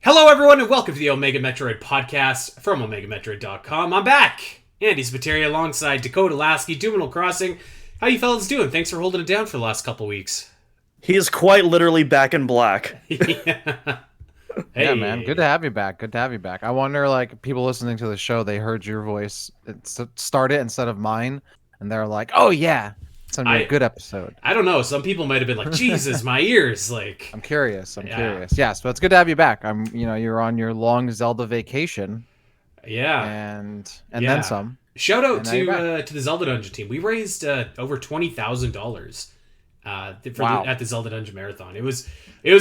Hello, everyone, and welcome to the Omega Metroid podcast from OmegaMetroid.com. I'm back, Andy Spiteri, alongside Dakota Lasky, Doom Crossing. How you fellas doing? Thanks for holding it down for the last couple weeks. He is quite literally back in black. Yeah. Hey. Yeah, man. Good to have you back. Good to have you back. I wonder, like, people listening to the show, they heard your voice start it instead of mine, and they're like, "Oh yeah, it's gonna be a good episode." I don't know. Some people might have been like, "Jesus, my ears!" Like, I'm curious. I'm curious. Yes, but it's good to have you back. You're on your long Zelda vacation. Yeah, and then some. Shout out to the Zelda Dungeon team. We raised over $20,000 at the Zelda Dungeon Marathon. It was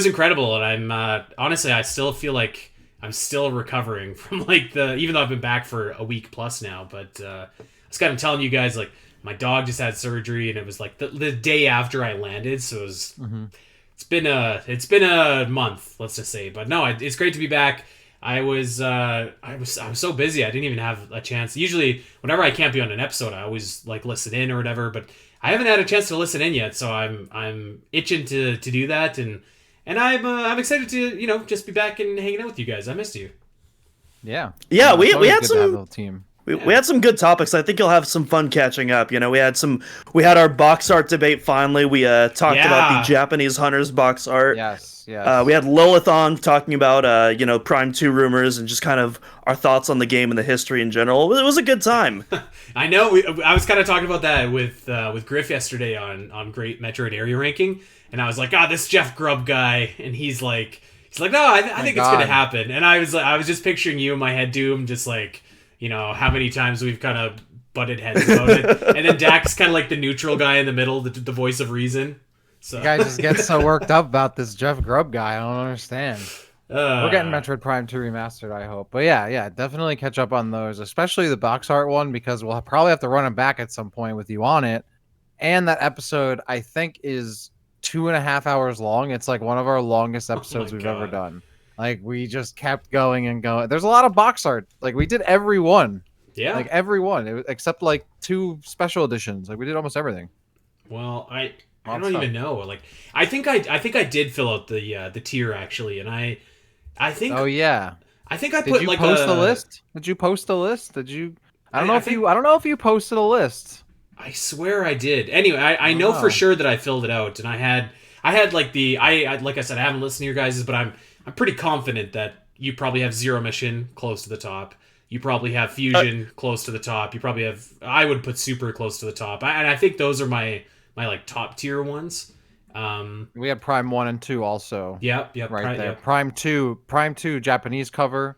incredible, and I'm honestly, I still feel like I'm still recovering from even though I've been back for a week plus now. But I was kind of telling you guys, like, my dog just had surgery, and it was like the day after I landed, so it was. It's been a month, let's just say. But no, it's great to be back. I was so busy I didn't even have a chance. Usually, whenever I can't be on an episode, I always listen in or whatever. But I haven't had a chance to listen in yet, so I'm itching to do that, and I'm excited to just be back and hanging out with you guys. I missed you. Yeah. We had some team. We had some good topics. I think you'll have some fun catching up. We had our box art debate finally. We talked about the Japanese Hunters box art. Yes. We had Lilith on talking about Prime 2 rumors and just kind of our thoughts on the game and the history in general. It was a good time. I know. I was kind of talking about that with Griff yesterday on Great Metroid Area Ranking, and I was like, this Jeff Grubb guy, and he's like, no, I think it's gonna happen. And I was just picturing you in my head, Doom, just like, how many times we've kind of butted heads about it. And then Dak's kind of like the neutral guy in the middle, the voice of reason. So you guys just get so worked up about this Jeff Grubb guy. I don't understand. We're getting Metroid Prime 2 remastered, I hope. But yeah, definitely catch up on those, especially the box art one, because we'll probably have to run it back at some point with you on it. And that episode, I think, is 2.5 hours long. It's like one of our longest episodes we've ever done. Like, we just kept going and going. There's a lot of box art. Like, we did every one. Yeah. Like, every one. Except, like, 2 special editions. Like, we did almost everything. Well, I don't even know. Like, I think I did fill out the tier, actually. And I think... Oh, yeah. I think I put, Did you post the list? Did you post the list? Did you... I don't know if you posted a list. I swear I did. Anyway, I know for sure that I filled it out. And I had like like I said, I haven't listened to your guys's, but I'm pretty confident that you probably have Zero Mission close to the top. You probably have Fusion close to the top. You probably have... I would put Super close to the top. And I think those are my like top tier ones. We have Prime 1 and 2 also. Yep. Right there. Yep. Prime 2 Japanese cover.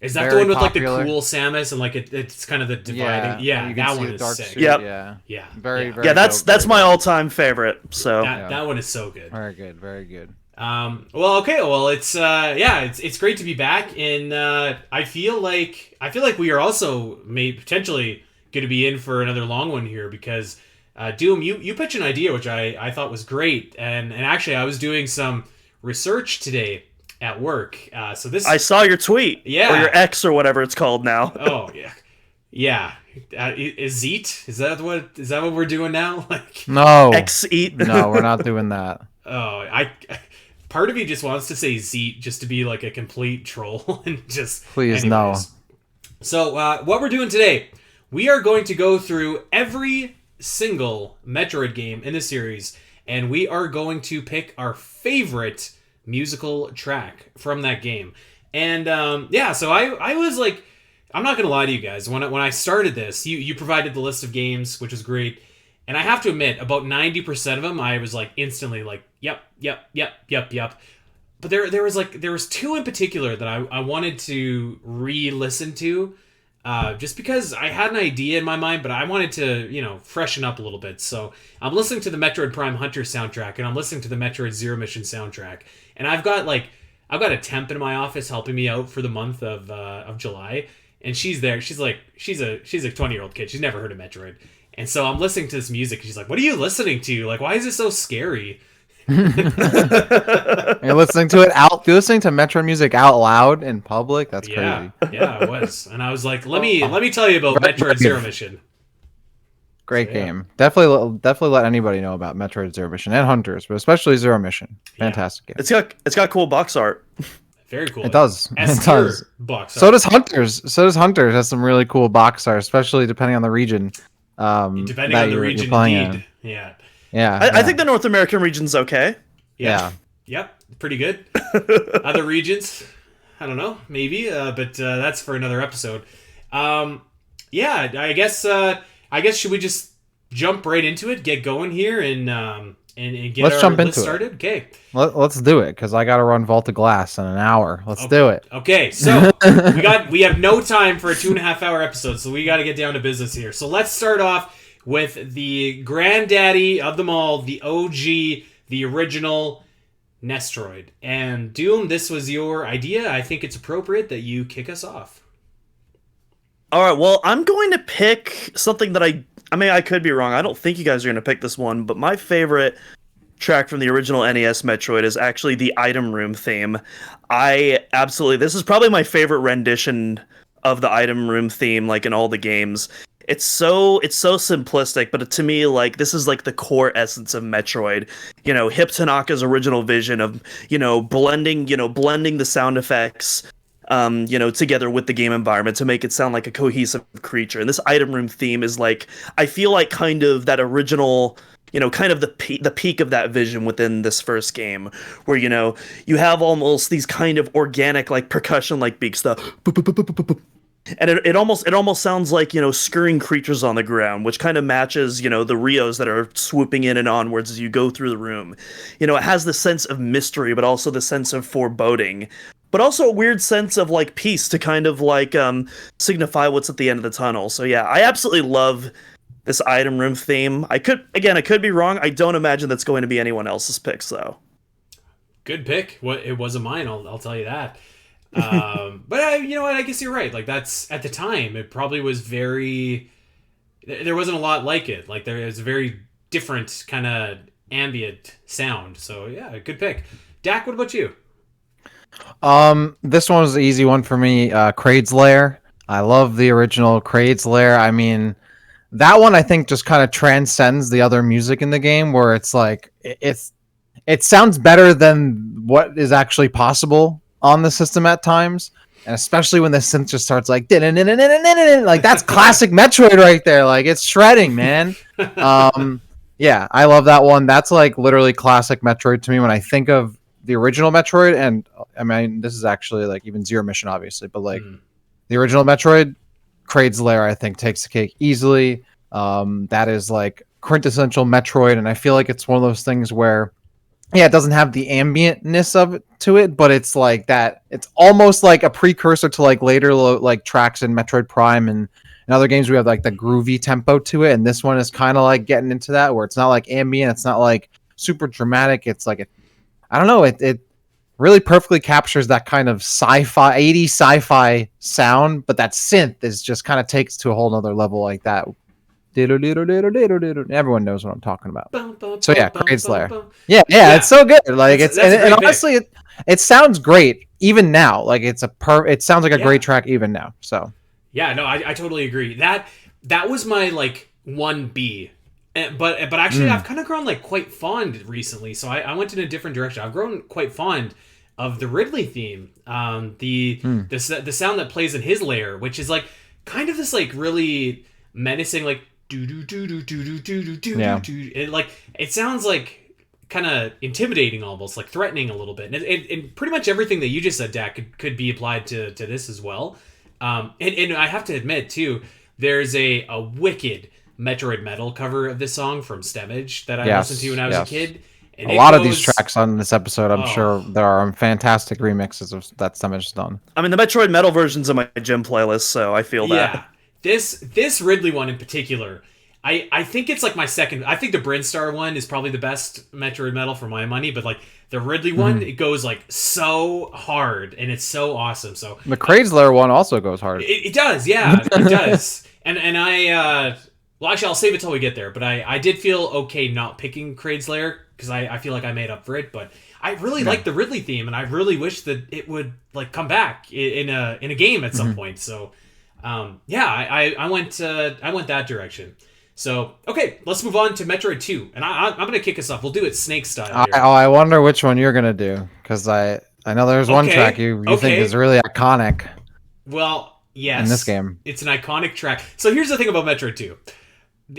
Is that the one with popular, like the cool Samus and like it's kind of the dividing? Yeah, that one is sick. Yep. Yeah. Very. That's my all-time favorite. So that one is so good. Very good. Well, it's great to be back, and I feel like we are also potentially going to be in for another long one here because Doom, you pitched an idea which I thought was great, and actually I was doing some research today at work. So this I saw your tweet, or your X or whatever it's called now. Oh yeah. Is Zeet? Is that what we're doing now? Like no X-Eat? No, we're not doing that. Oh, part of me just wants to say Zeet just to be like a complete troll and just please no. So what we're doing today, we are going to go through every single Metroid game in the series, and we are going to pick our favorite musical track from that game. And so I was like, I'm not gonna lie to you guys, when I started this, you provided the list of games, which was great, and I have to admit, about 90% of them I was like instantly like yep. But there was 2 in particular that I wanted to re-listen to, just because I had an idea in my mind, but I wanted to, freshen up a little bit. So I'm listening to the Metroid Prime Hunter soundtrack, and I'm listening to the Metroid Zero Mission soundtrack. And I've got a temp in my office helping me out for the month of July, and she's there. She's a 20-year-old kid. She's never heard of Metroid, and so I'm listening to this music. And she's like, "What are you listening to? Like, why is it so scary?" You're listening to it out. You're listening to Metroid music out loud in public. That's crazy. Yeah, I was, and I was like, "Let me tell you about Metroid Zero Mission." Great game. Definitely let anybody know about Metroid Zero Mission and Hunters, but especially Zero Mission. Fantastic game. It's got cool box art. Very cool. It does. It S-tier does. box art. So does Hunters. So does Hunters. Has some really cool box art, especially depending on the region. Depending on the region, indeed. Yeah. Yeah. I think the North American region's okay. Yeah. Yep. Pretty good. Other regions, I don't know, maybe, but that's for another episode. Yeah, I guess should we just jump right into it, get going here, and get Let's our jump list into started? Okay. Let's do it, because I got to run Vault of Glass in an hour. Let's do it. Okay, so we have no time for a 2.5 hour episode, so we got to get down to business here. So let's start off with the granddaddy of them all, the OG, the original Nestroid. And Doom, this was your idea. I think it's appropriate that you kick us off. All right, well, I'm going to pick something that I mean, I could be wrong. I don't think you guys are going to pick this one, but my favorite track from the original NES Metroid is actually the item room theme. This is probably my favorite rendition of the item room theme, like in all the games. It's so simplistic, but to me, like, this is like the core essence of Metroid. You know, Hip Tanaka's original vision of, blending the sound effects, together with the game environment to make it sound like a cohesive creature. And this item room theme is like, I feel like kind of that original, kind of the peak of that vision within this first game, where, you have almost these kind of organic, like percussion, like beaks, the and it almost sounds like, scurrying creatures on the ground, which kind of matches, the Rios that are swooping in and onwards as you go through the room. It has the sense of mystery, but also the sense of foreboding, but also a weird sense of like peace to kind of like signify what's at the end of the tunnel. So yeah, I absolutely love this item room theme. I could be wrong. I don't imagine that's going to be anyone else's picks though. Good pick. It wasn't mine. I'll tell you that. But you know what? I guess you're right. Like, that's, at the time, it probably was very. There wasn't a lot like it. Like, there is a very different kind of ambient sound. So yeah, good pick. Dak, what about you? This one was the easy one for me. Kraid's Lair. I love the original Kraid's Lair. I mean, that one I think just kind of transcends the other music in the game, where it's like it sounds better than what is actually possible on the system at times, and especially when the synth just starts like that's classic Metroid right there. Like, it's shredding, man. Yeah, I love that one. That's like literally classic Metroid to me when I think of the original Metroid. And I mean, this is actually like even Zero Mission, obviously, but like the original Metroid, Kraid's Lair, I think takes the cake easily. That is like quintessential Metroid, and I feel like it's one of those things where, yeah, it doesn't have the ambientness of it to it, but it's like that. It's almost like a precursor to like later like tracks in Metroid Prime and in other games we have like the groovy tempo to it, and this one is kind of like getting into that, where it's not like ambient, it's not like super dramatic. It's like I don't know. It really perfectly captures that kind of 80s sci-fi sound, but that synth is just kind of takes to a whole nother level like that. Everyone knows what I'm talking about. So yeah, Kraid's Lair. Yeah, it's so good. Like, that's and honestly, it sounds great even now. Like, it sounds like a great track even now. So yeah, no, I totally agree. That was my like 1B. But actually, I've kind of grown like quite fond recently. So I went in a different direction. I've grown quite fond of the Ridley theme. The sound that plays in his lair, which is like kind of this like really menacing, like do do do do do do do do do. It like, it sounds like kind of intimidating, almost like threatening a little bit. And pretty much everything that you just said, Dak, could be applied to this as well. And I have to admit too, there's a wicked Metroid Metal cover of this song from Stemage that I listened to when I was a kid. And a lot of these tracks on this episode, I'm sure there are fantastic remixes of that Stemage done. I mean, the Metroid Metal version's in my gym playlist, so I feel that. Yeah. This Ridley one in particular, I think it's like my second. I think the Brinstar one is probably the best Metroid Metal for my money, but like the Ridley one, it goes like so hard and it's so awesome. So the Kraid's Lair one also goes hard. It does, yeah, it does. And I well, actually, I'll save it till we get there. But I did feel okay not picking Kraid's Lair because I feel like I made up for it. But I really like the Ridley theme, and I really wish that it would like come back in a game at some point. So I went that direction. So okay, let's move on to Metroid 2, and I'm gonna kick us off. We'll do it Snake style here. I wonder which one you're gonna do, because I know there's one track you think is really iconic. Well, yes. In this game. It's an iconic track. So here's the thing about Metroid 2.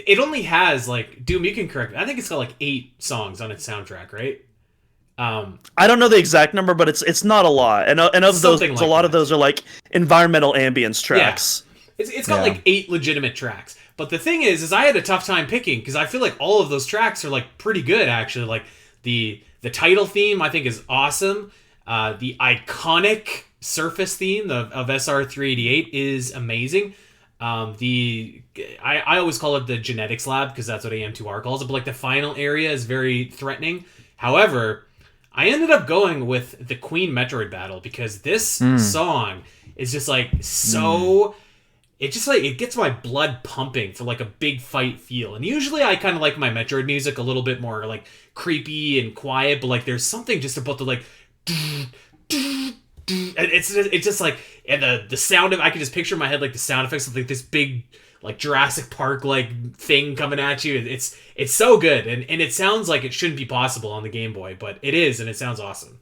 It only has, like, Doom, you can correct me. I think it's got, like, 8 songs on its soundtrack, right? I don't know the exact number, but it's not a lot. And of those, like a lot of those are, like, environmental ambience tracks. Yeah. It's got, like, 8 legitimate tracks. But the thing is I had a tough time picking, because I feel like all of those tracks are, like, pretty good, actually. Like, the title theme, I think, is awesome. The iconic surface theme of SR388 is amazing. I always call it the genetics lab because that's what AM2R calls it, but like the final area is very threatening. However, I ended up going with the Queen Metroid battle because this song is just like so it just like it gets my blood pumping for like a big fight feel. And usually I kind of like my Metroid music a little bit more like creepy and quiet, but like there's something just about the like it's just like, and the sound of, I can just picture in my head like the sound effects of like this big like Jurassic Park like thing coming at you. It's so good, and it sounds like it shouldn't be possible on the Game Boy, but it is, and it sounds awesome.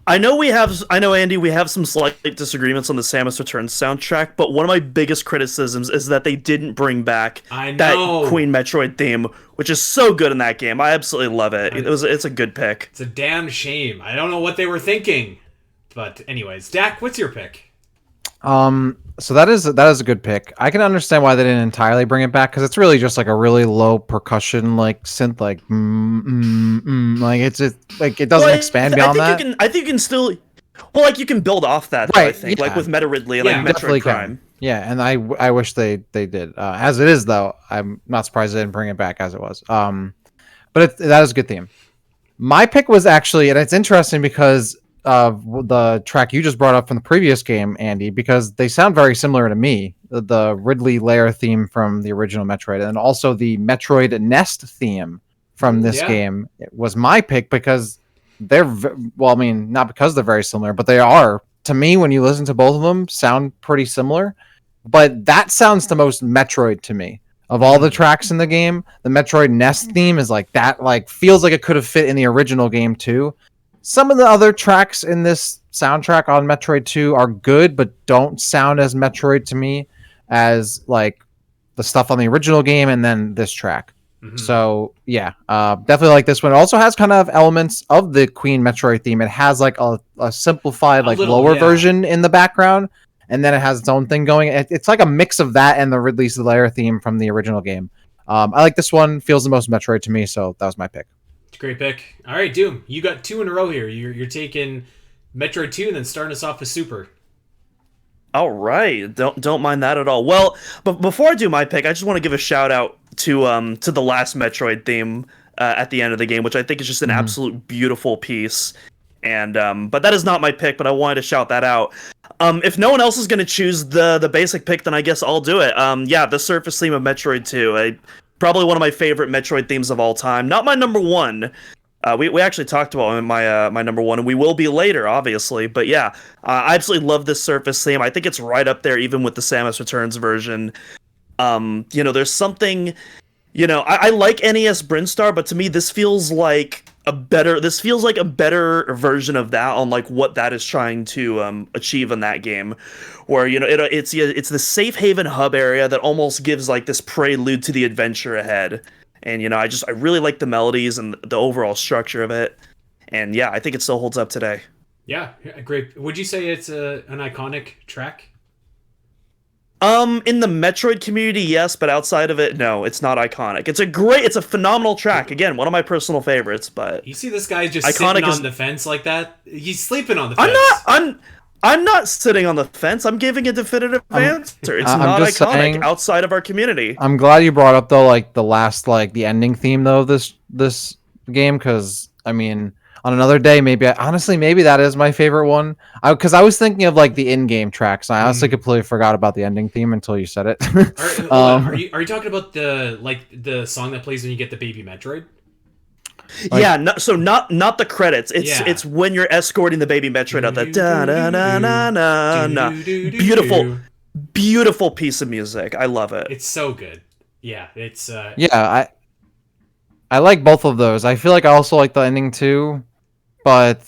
I know Andy, we have some slight disagreements on the Samus Returns soundtrack, but one of my biggest criticisms is that they didn't bring back that Queen Metroid theme, which is so good in that game. I absolutely love it. It's a good pick. It's a damn shame. I don't know what they were thinking. But anyways, Dak, what's your pick? So that is a good pick. I can understand why they didn't entirely bring it back because it's really just like a really low percussion like synth like like it's just like it doesn't expand beyond that. I think you can still you can build off that. Right, I think like with Meta Ridley and like Metroid Prime. Yeah, and I wish they did. As it is though, I'm not surprised they didn't bring it back as it was. But that is a good theme. My pick was actually, and it's interesting because of the track you just brought up from the previous game, Andy, because they sound very similar to me. The Ridley Lair theme from the original Metroid, and also the Metroid Nest theme from this game. It was my pick because they're, well, I mean, not because they're very similar, but they are. To me, when you listen to both of them, sound pretty similar. But that sounds the most Metroid to me. Of all the tracks in the game, the Metroid Nest theme is like that, like feels like it could have fit in the original game too. Some of the other tracks in this soundtrack on Metroid 2 are good, but don't sound as Metroid to me as like the stuff on the original game and then this track. Mm-hmm. So yeah, definitely like this one. It also has kind of elements of the Queen Metroid theme. It has like a simplified, like lower version in the background, and then it has its own thing going. It's like a mix of that and the Ridley's Lair theme from the original game. I like this one. Feels the most Metroid to me, so that was my pick. Great pick. All right, Doom, you got 2 in a row here. You're taking Metroid 2 and then starting us off with Super. All right, don't mind that at all. Well, but before I do my pick, I just want to give a shout out to the last Metroid theme at the end of the game, which I think is just an absolute beautiful piece. And but that is not my pick, but I wanted to shout that out. If no one else is going to choose the basic pick, then I guess I'll do it. Yeah, the surface theme of Metroid 2. Probably one of my favorite Metroid themes of all time. Not my number one. We actually talked about my number one, and we will be later, obviously. But yeah, I absolutely love this surface theme. I think it's right up there, even with the Samus Returns version. There's something. I like NES Brinstar, but to me, this feels like a better version of that on like what that is trying to achieve in that game, where it's the safe haven hub area that almost gives like this prelude to the adventure ahead. And I really like the melodies and the overall structure of it. And yeah, I think it still holds up today. Yeah, great. Would you say it's an iconic track? In the Metroid community, yes, but outside of it, no, it's not iconic. It's a phenomenal track. Again, one of my personal favorites, but you see this guy just sitting on the fence like that? He's sleeping on the fence. I'm not sitting on the fence. I'm giving a definitive answer. It's not iconic outside of our community. I'm glad you brought up though, like the last, like the ending theme though of this game, because I mean, on another day, maybe that is my favorite one. Because I was thinking of like the in-game tracks. I honestly completely forgot about the ending theme until you said it. Are you talking about the song that plays when you get the baby Metroid? Like, yeah, not the credits. It's when you're escorting the baby Metroid out. That da da da da da. Beautiful piece of music. I love it. It's so good. Yeah, it's I like both of those. I feel like I also like the ending too, but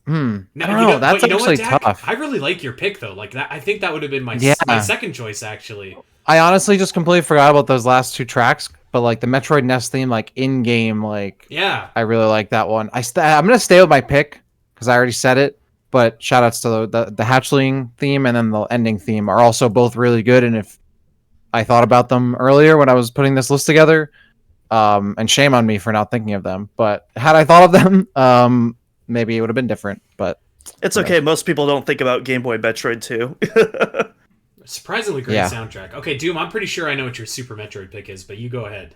I don't know. That's actually tough. I really like your pick though. Like that, I think that would have been my second choice actually. I honestly just completely forgot about those last two tracks, but like the Metroid Nest theme, like in game, like I really like that one. I'm gonna stay with my pick because I already said it. But shout outs to the hatchling theme and then the ending theme are also both really good. And if I thought about them earlier when I was putting this list together, and shame on me for not thinking of them, but had I thought of them, maybe it would have been different. But it's okay. Most people don't think about Game Boy Metroid 2. Surprisingly great soundtrack. Okay, Doom, I'm pretty sure I know what your Super Metroid pick is, but you go ahead.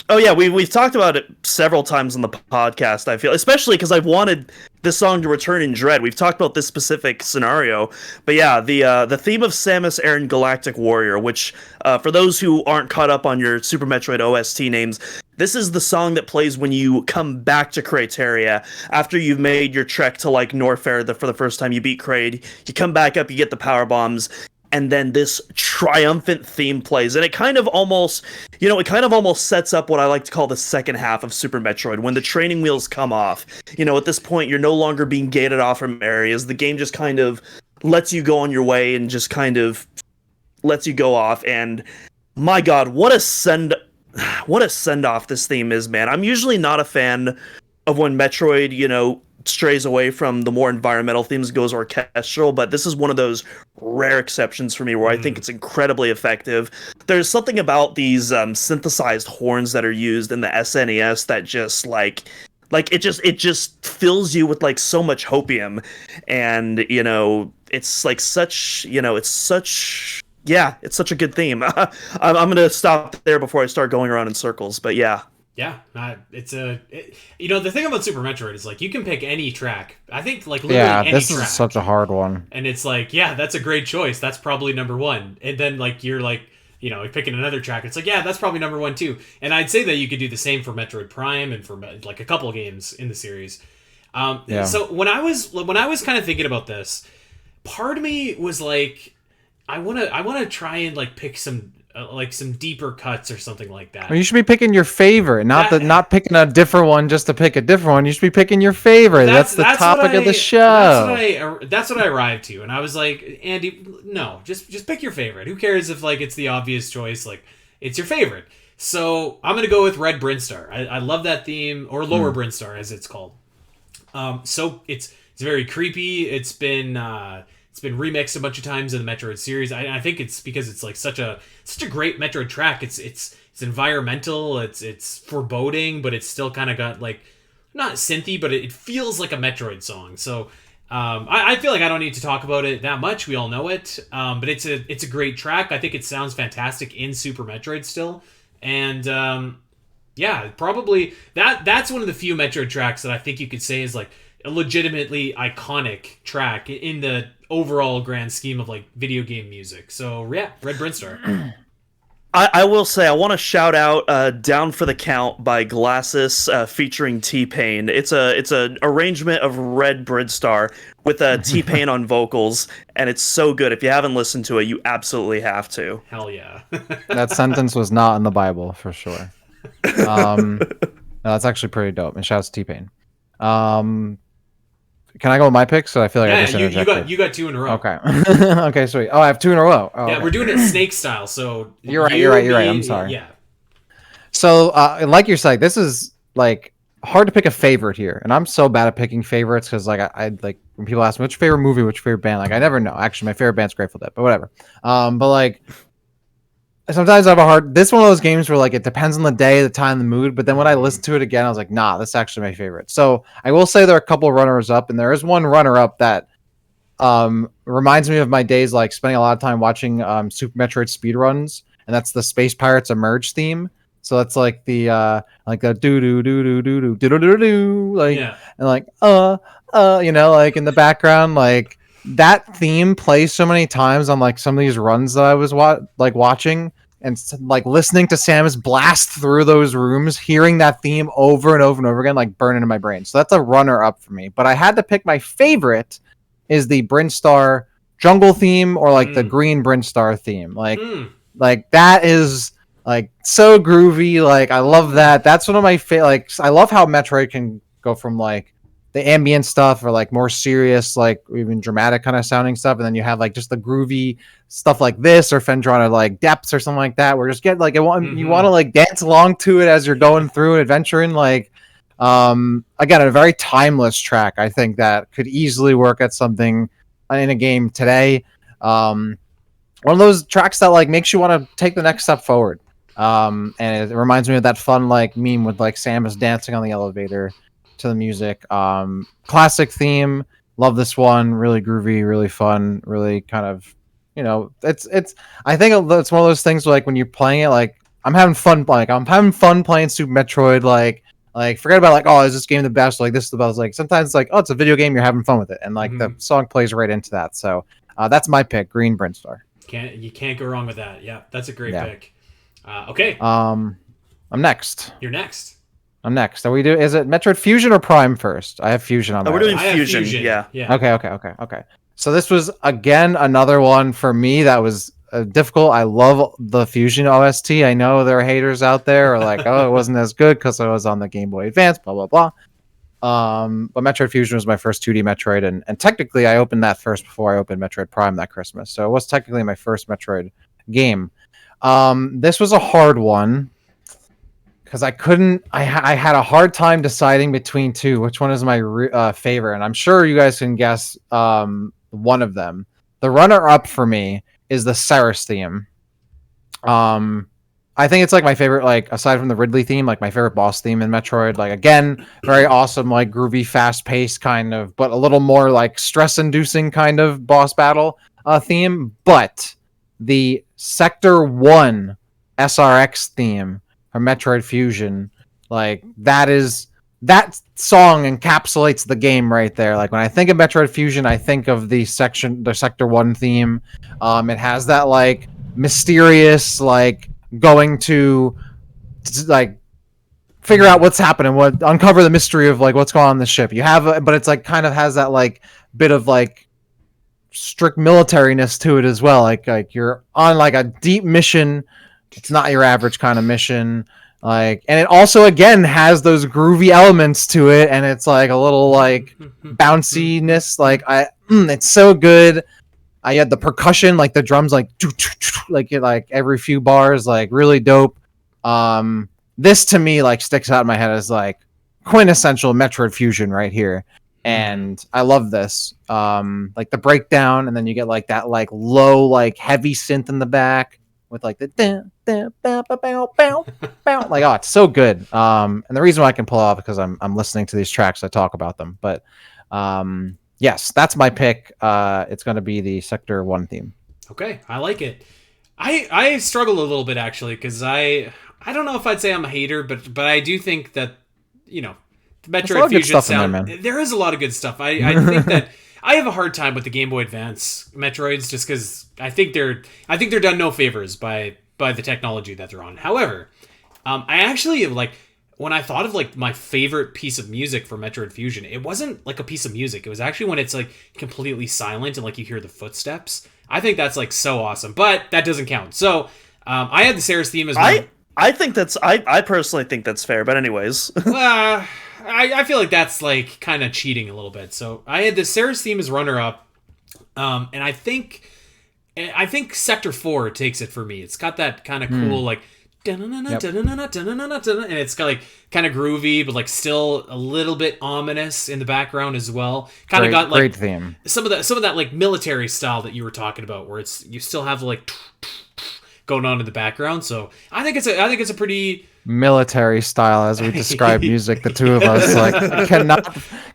Oh yeah, we've talked about it several times on the podcast, I feel, especially because I've wanted this song to return in Dread. We've talked about this specific scenario, but yeah, the theme of Samus Aran Galactic Warrior, which for those who aren't caught up on your Super Metroid OST names, this is the song that plays when you come back to Crateria after you've made your trek to like Norfair for the first time. You beat Kraid, you come back up, you get the power bombs, and then this triumphant theme plays, and it kind of almost sets up what I like to call the second half of Super Metroid, when the training wheels come off. At this point, you're no longer being gated off from areas. The game just kind of lets you go on your way and just kind of lets you go off. And my God, what a send off this theme is, man. I'm usually not a fan of when Metroid, strays away from the more environmental themes, goes orchestral, but this is one of those rare exceptions for me where I think it's incredibly effective. There's something about these synthesized horns that are used in the SNES that just it just fills you with like so much hopium, and it's like such it's such a good theme. I'm gonna stop there before I start going around in circles, but yeah. Yeah, the thing about Super Metroid is like you can pick any track. I think like literally any track. This is such a hard one. And it's like, yeah, that's a great choice. That's probably number one. And then like you're like, picking another track. It's like, yeah, that's probably number one too. And I'd say that you could do the same for Metroid Prime and for like a couple of games in the series. So when I was kind of thinking about this, part of me was like, I wanna try and like pick some deeper cuts or something like that. Well, you should be picking your favorite, not picking a different one just to pick a different one. You should be picking your favorite. That's the topic of the show. That's what I arrived to, and I was like, Andy, no, just pick your favorite. Who cares if like it's the obvious choice? Like it's your favorite. So I'm gonna go with Red Brinstar. I love that theme, or Lower Brinstar as it's called. So it's very creepy. It's been remixed a bunch of times in the Metroid series. I think it's because it's like such a great Metroid track. It's environmental. It's foreboding, but it's still kind of got like not synthy, but it feels like a Metroid song. So I feel like I don't need to talk about it that much. We all know it. But it's a great track. I think it sounds fantastic in Super Metroid still. And probably that's one of the few Metroid tracks that I think you could say is like a legitimately iconic track in the overall grand scheme of like video game music. So yeah, Red Brinstar. I will say I want to shout out "Down for the Count" by Glasses featuring T-Pain. It's an arrangement of Red Brinstar with T-Pain on vocals, and it's so good. If you haven't listened to it, you absolutely have to. Hell yeah. That sentence was not in the Bible for sure. No, that's actually pretty dope. And shouts to T-Pain. Can I go with my picks? So I feel like I just interjected. You got two in a row. Okay. Okay, sweet. Oh, I have two in a row. Oh, yeah, okay. We're doing it snake style. So you're right. I'm sorry. Yeah. So, like you're saying, this is like hard to pick a favorite here, and I'm so bad at picking favorites because like I like when people ask me which favorite movie, which favorite band, like I never know. Actually, my favorite band's Grateful Dead, but whatever. But like sometimes I have a hard. This is one of those games where like it depends on the day, the time, the mood. But then when I listen to it again, I was like, nah, that's actually my favorite. So I will say there are a couple runners up, and there is one runner up that reminds me of my days like spending a lot of time watching Super Metroid speedruns, and that's the Space Pirates Emerge theme. So that's like the do do do do do do do do do like and like like in the background like that theme plays so many times on like some of these runs that I was watching. And like listening to Samus blast through those rooms, hearing that theme over and over and over again, like burn into my brain. So that's a runner up for me. But I had to pick my favorite is the Brinstar jungle theme or like the green Brinstar theme. Like that is like so groovy. Like I love that. That's one of my favorite. Like I love how Metroid can go from like the ambient stuff or like more serious, like even dramatic kind of sounding stuff, and then you have like just the groovy stuff like this or Fendron or like Depths or something like that, where just get like you want to like dance along to it as you're going through and adventuring. Like again, a very timeless track. I think that could easily work at something in a game today. One of those tracks that like makes you want to take the next step forward. And it reminds me of that fun like meme with like Samus dancing on the elevator to the music. Classic theme. Love this one. Really groovy, really fun, really kind of, it's I think it's one of those things where, like when you're playing it, like I'm having fun playing Super Metroid, like forget about like, oh, is this game the best? Like this is the best. Like sometimes it's like, oh, it's a video game, you're having fun with it. And like the song plays right into that. So that's my pick, Green Brinstar. You can't go wrong with that. Yeah, that's a great pick. Okay. I'm next. You're next. I'm next. Is it Metroid Fusion or Prime first? I have Fusion on. We're doing Fusion. Yeah. Okay. So this was again another one for me that was difficult. I love the Fusion OST. I know there are haters out there, or like, oh, it wasn't as good because I was on the Game Boy Advance. Blah blah blah. But Metroid Fusion was my first 2D Metroid, and technically I opened that first before I opened Metroid Prime that Christmas. So it was technically my first Metroid game. This was a hard one because I had a hard time deciding between two. Which one is my favorite? And I'm sure you guys can guess one of them. The runner-up for me is the Ceres theme. I think it's like my favorite, like aside from the Ridley theme, like my favorite boss theme in Metroid. Like again, very awesome, like groovy, fast-paced kind of, but a little more like stress-inducing kind of boss battle theme. But the Sector 1 SRX theme from Metroid Fusion, like that song encapsulates the game right there. Like when I think of Metroid Fusion, I think of the Sector 1 theme. It has that like mysterious, like going to like figure out what's happening, uncover the mystery of like what's going on in the ship. But it's like kind of has that like bit of like strict militariness to it as well. Like you're on like a deep mission. It's not your average kind of mission. Like, and it also again has those groovy elements to it, and it's like a little like bounciness. Like it's so good. I had the percussion, like the drums, like every few bars, like really dope. This to me like sticks out in my head as like quintessential Metroid Fusion right here, and I love this. Like the breakdown, and then you get like that like low like heavy synth in the back with like the like, oh, it's so good. And the reason why I can pull it off because I'm listening to these tracks, I talk about them, but yes, that's my pick. It's going to be the Sector 1 theme. Okay, I like it. I struggle a little bit actually because I don't know if I'd say I'm a hater, but I do think that the Metroid Fusion sound there is a lot of good stuff. I think that I have a hard time with the Game Boy Advance Metroids just because I think they're done no favors by the technology that they're on. However, I actually like. When I thought of like my favorite piece of music for Metroid Fusion, it wasn't like a piece of music. It was actually when it's like completely silent and like you hear the footsteps. I think that's like so awesome, but that doesn't count. So I had the Ceres theme as well. I personally think that's fair, but anyways. I feel like that's like kind of cheating a little bit. So I had the Ceres theme as runner up. And I think Sector 4 takes it for me. It's got that kind of cool like and it's like kind of groovy, but like still a little bit ominous in the background as well. Kind of got like great theme. Some of that like military style that you were talking about, where you still have like going on in the background. So I think it's a pretty military style as we describe music. The two of us like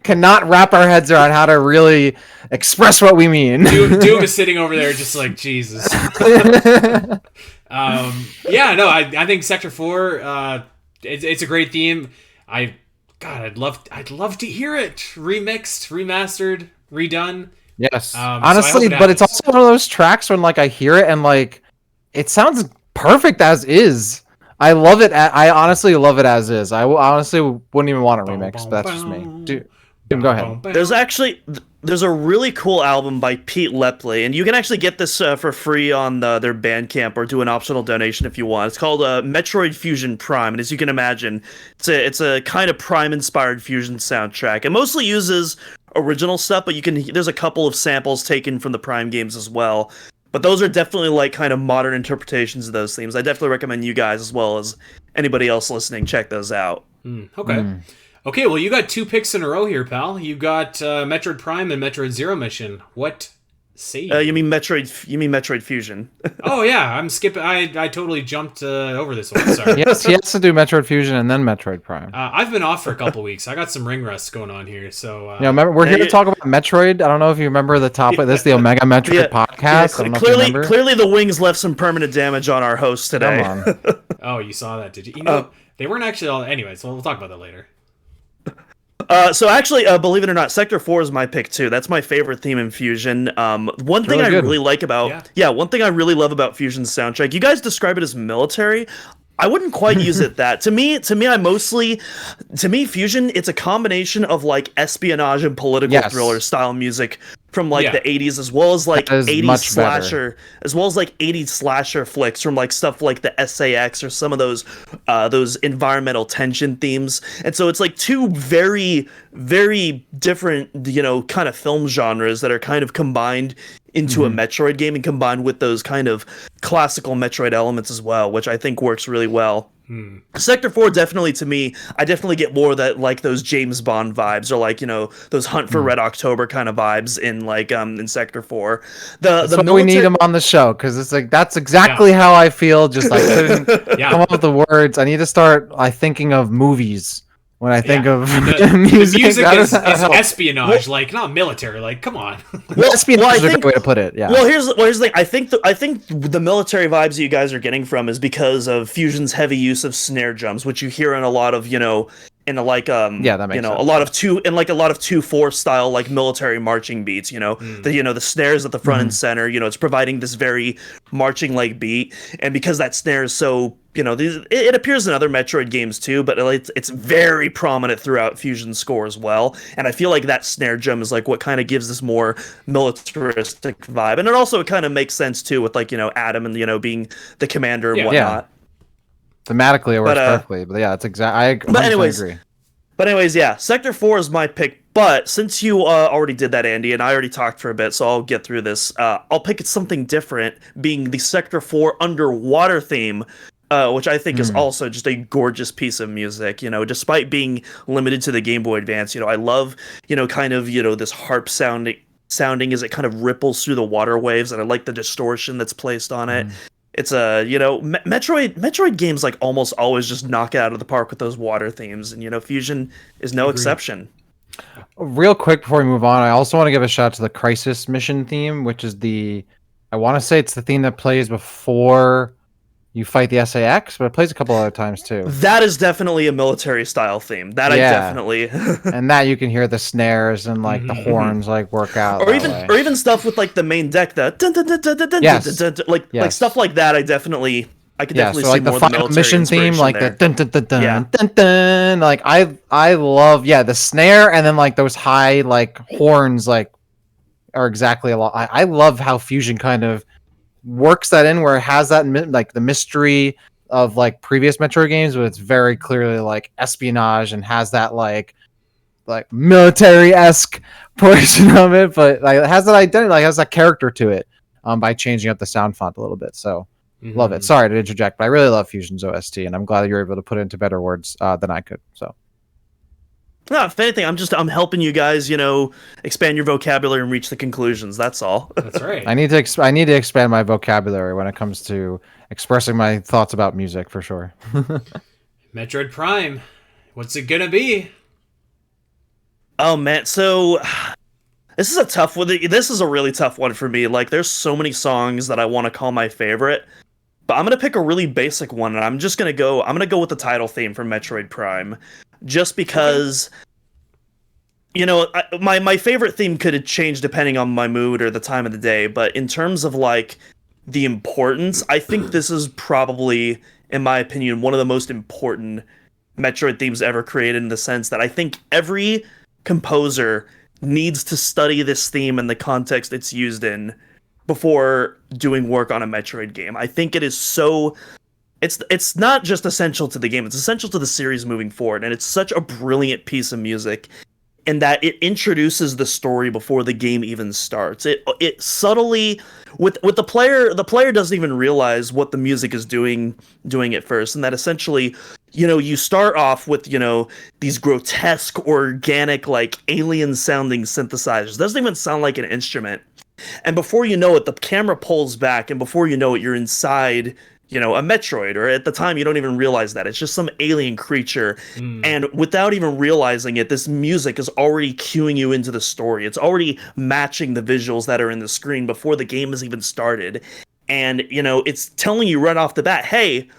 cannot wrap our heads around how to really express what we mean. Doom is sitting over there just like Jesus. I think Sector 4 it's a great theme. I'd love to hear it remixed, remastered, redone. Yes. Honestly, but it's also one of those tracks when like I hear it and like it sounds perfect as is. I love it. I honestly love it as is. I honestly wouldn't even want a remix, but that's just me. Go ahead. There's a really cool album by Pete Lepley, and you can actually get this for free on their Bandcamp or do an optional donation if you want. It's called Metroid Fusion Prime, and as you can imagine, it's a kind of Prime-inspired fusion soundtrack. It mostly uses original stuff, but there's a couple of samples taken from the Prime games as well. But those are definitely like kind of modern interpretations of those themes. I definitely recommend you guys, as well as anybody else listening, check those out. Okay. Okay, well, you got 2 picks in a row here, pal. You got Metroid Prime and Metroid Zero Mission. What say you? You mean Metroid Fusion? Oh yeah, I'm skipping. I totally jumped over this one. Sorry. Yes, he has to do Metroid Fusion and then Metroid Prime. I've been off for a couple weeks. I got some ring rust going on here, so. Remember, we're here to talk about Metroid. I don't know if you remember the topic. This is the Omega Metroid podcast. Clearly, the wings left some permanent damage on our host today. Come on. Oh, you saw that, did you? You know, they weren't actually all. Anyways, we'll talk about that later. So actually, believe it or not, Sector 4 is my pick too. That's my favorite theme in Fusion. One thing I really like about one thing I really love about Fusion's soundtrack. You guys describe it as military. I wouldn't quite use it that. To me, Fusion, it's a combination of like espionage and political thriller style music from like the 80s, as well as like 80s slasher, as well as like 80s slasher flicks from like stuff like the SAX or some of those environmental tension themes. And so it's like 2 very, very different, kind of film genres that are kind of combined into a Metroid game, and combined with those kind of classical Metroid elements as well, which I think works really well. Sector 4, definitely, to me, I definitely get more of that, like those James Bond vibes, or like, those Hunt for Red October kind of vibes in like in Sector 4. We need him on the show, because it's like that's exactly how I feel. Just like couldn't come up with the words. I need to start thinking of movies when I think of music. The music is espionage, like not military. Like, come on. Well, espionage is a good way to put it. Yeah. Well, here's the thing. I think the military vibes that you guys are getting from is because of Fusion's heavy use of snare drums, which you hear in a lot of in like that makes sense. a lot of 2/4 style like military marching beats. The snares at the front and center. It's providing this very marching like beat, and because that snare is so. It appears in other Metroid games too, but it's very prominent throughout Fusion's score as well. And I feel like that snare drum is like what kind of gives this more militaristic vibe. And it also kind of makes sense too with like, Adam and, being the commander and whatnot. Thematically, it works perfectly. But yeah, it's I agree. But anyways, yeah, Sector 4 is my pick. But since you already did that, Andy, and I already talked for a bit, so I'll get through this. I'll pick something different, being the Sector 4 underwater theme, which I think is also just a gorgeous piece of music. Despite being limited to the Game Boy Advance, I love, kind of, this harp sounding as it kind of ripples through the water waves, and I like the distortion that's placed on it. It's Metroid games like almost always just knock it out of the park with those water themes, and Fusion is no exception. Real quick before we move on, I also want to give a shout out to the Crisis Mission theme, which is I want to say it's the theme that plays before you fight the SAX, but it plays a couple other times too. That is definitely a military style theme. That I definitely and that you can hear the snares and like the horns like work out. Or even stuff with like the main deck, like stuff like that. I could definitely see like more the of the military mission theme, like there. the dun dun dun dun dun. Like I love the snare, and then like those high like horns like are exactly a lot. I love how Fusion kind of works that in, where it has that like the mystery of like previous Metroid games, but it's very clearly like espionage and has that like military-esque portion of it, but like it has that identity, like has that character to it by changing up the sound font a little bit. So love it. Sorry to interject, but I really love Fusion's OST, and I'm glad that you're able to put it into better words than I could. So no, if anything, I'm helping you guys, expand your vocabulary and reach the conclusions. That's all. That's right. I need to expand my vocabulary when it comes to expressing my thoughts about music, for sure. Metroid Prime, what's it gonna be? Oh man, so this is a tough one. This is a really tough one for me. Like, there's so many songs that I want to call my favorite, but I'm gonna pick a really basic one, and I'm gonna go with the title theme from Metroid Prime. Just because, my favorite theme could change depending on my mood or the time of the day. But in terms of like the importance, I think this is probably, in my opinion, one of the most important Metroid themes ever created, in the sense that I think every composer needs to study this theme and the context it's used in before doing work on a Metroid game. I think it is so it's not just essential to the game, it's essential to the series moving forward, and it's such a brilliant piece of music in that it introduces the story before the game even starts. It subtly with the player doesn't even realize what the music is doing at first, and that essentially, you start off with, these grotesque, organic, like alien sounding synthesizers. It doesn't even sound like an instrument. And before you know it, the camera pulls back, and before you know it, you're inside, a Metroid, or at the time you don't even realize that. It's just some alien creature. And without even realizing it, this music is already cueing you into the story. It's already matching the visuals that are in the screen before the game has even started. And, it's telling you right off the bat, hey,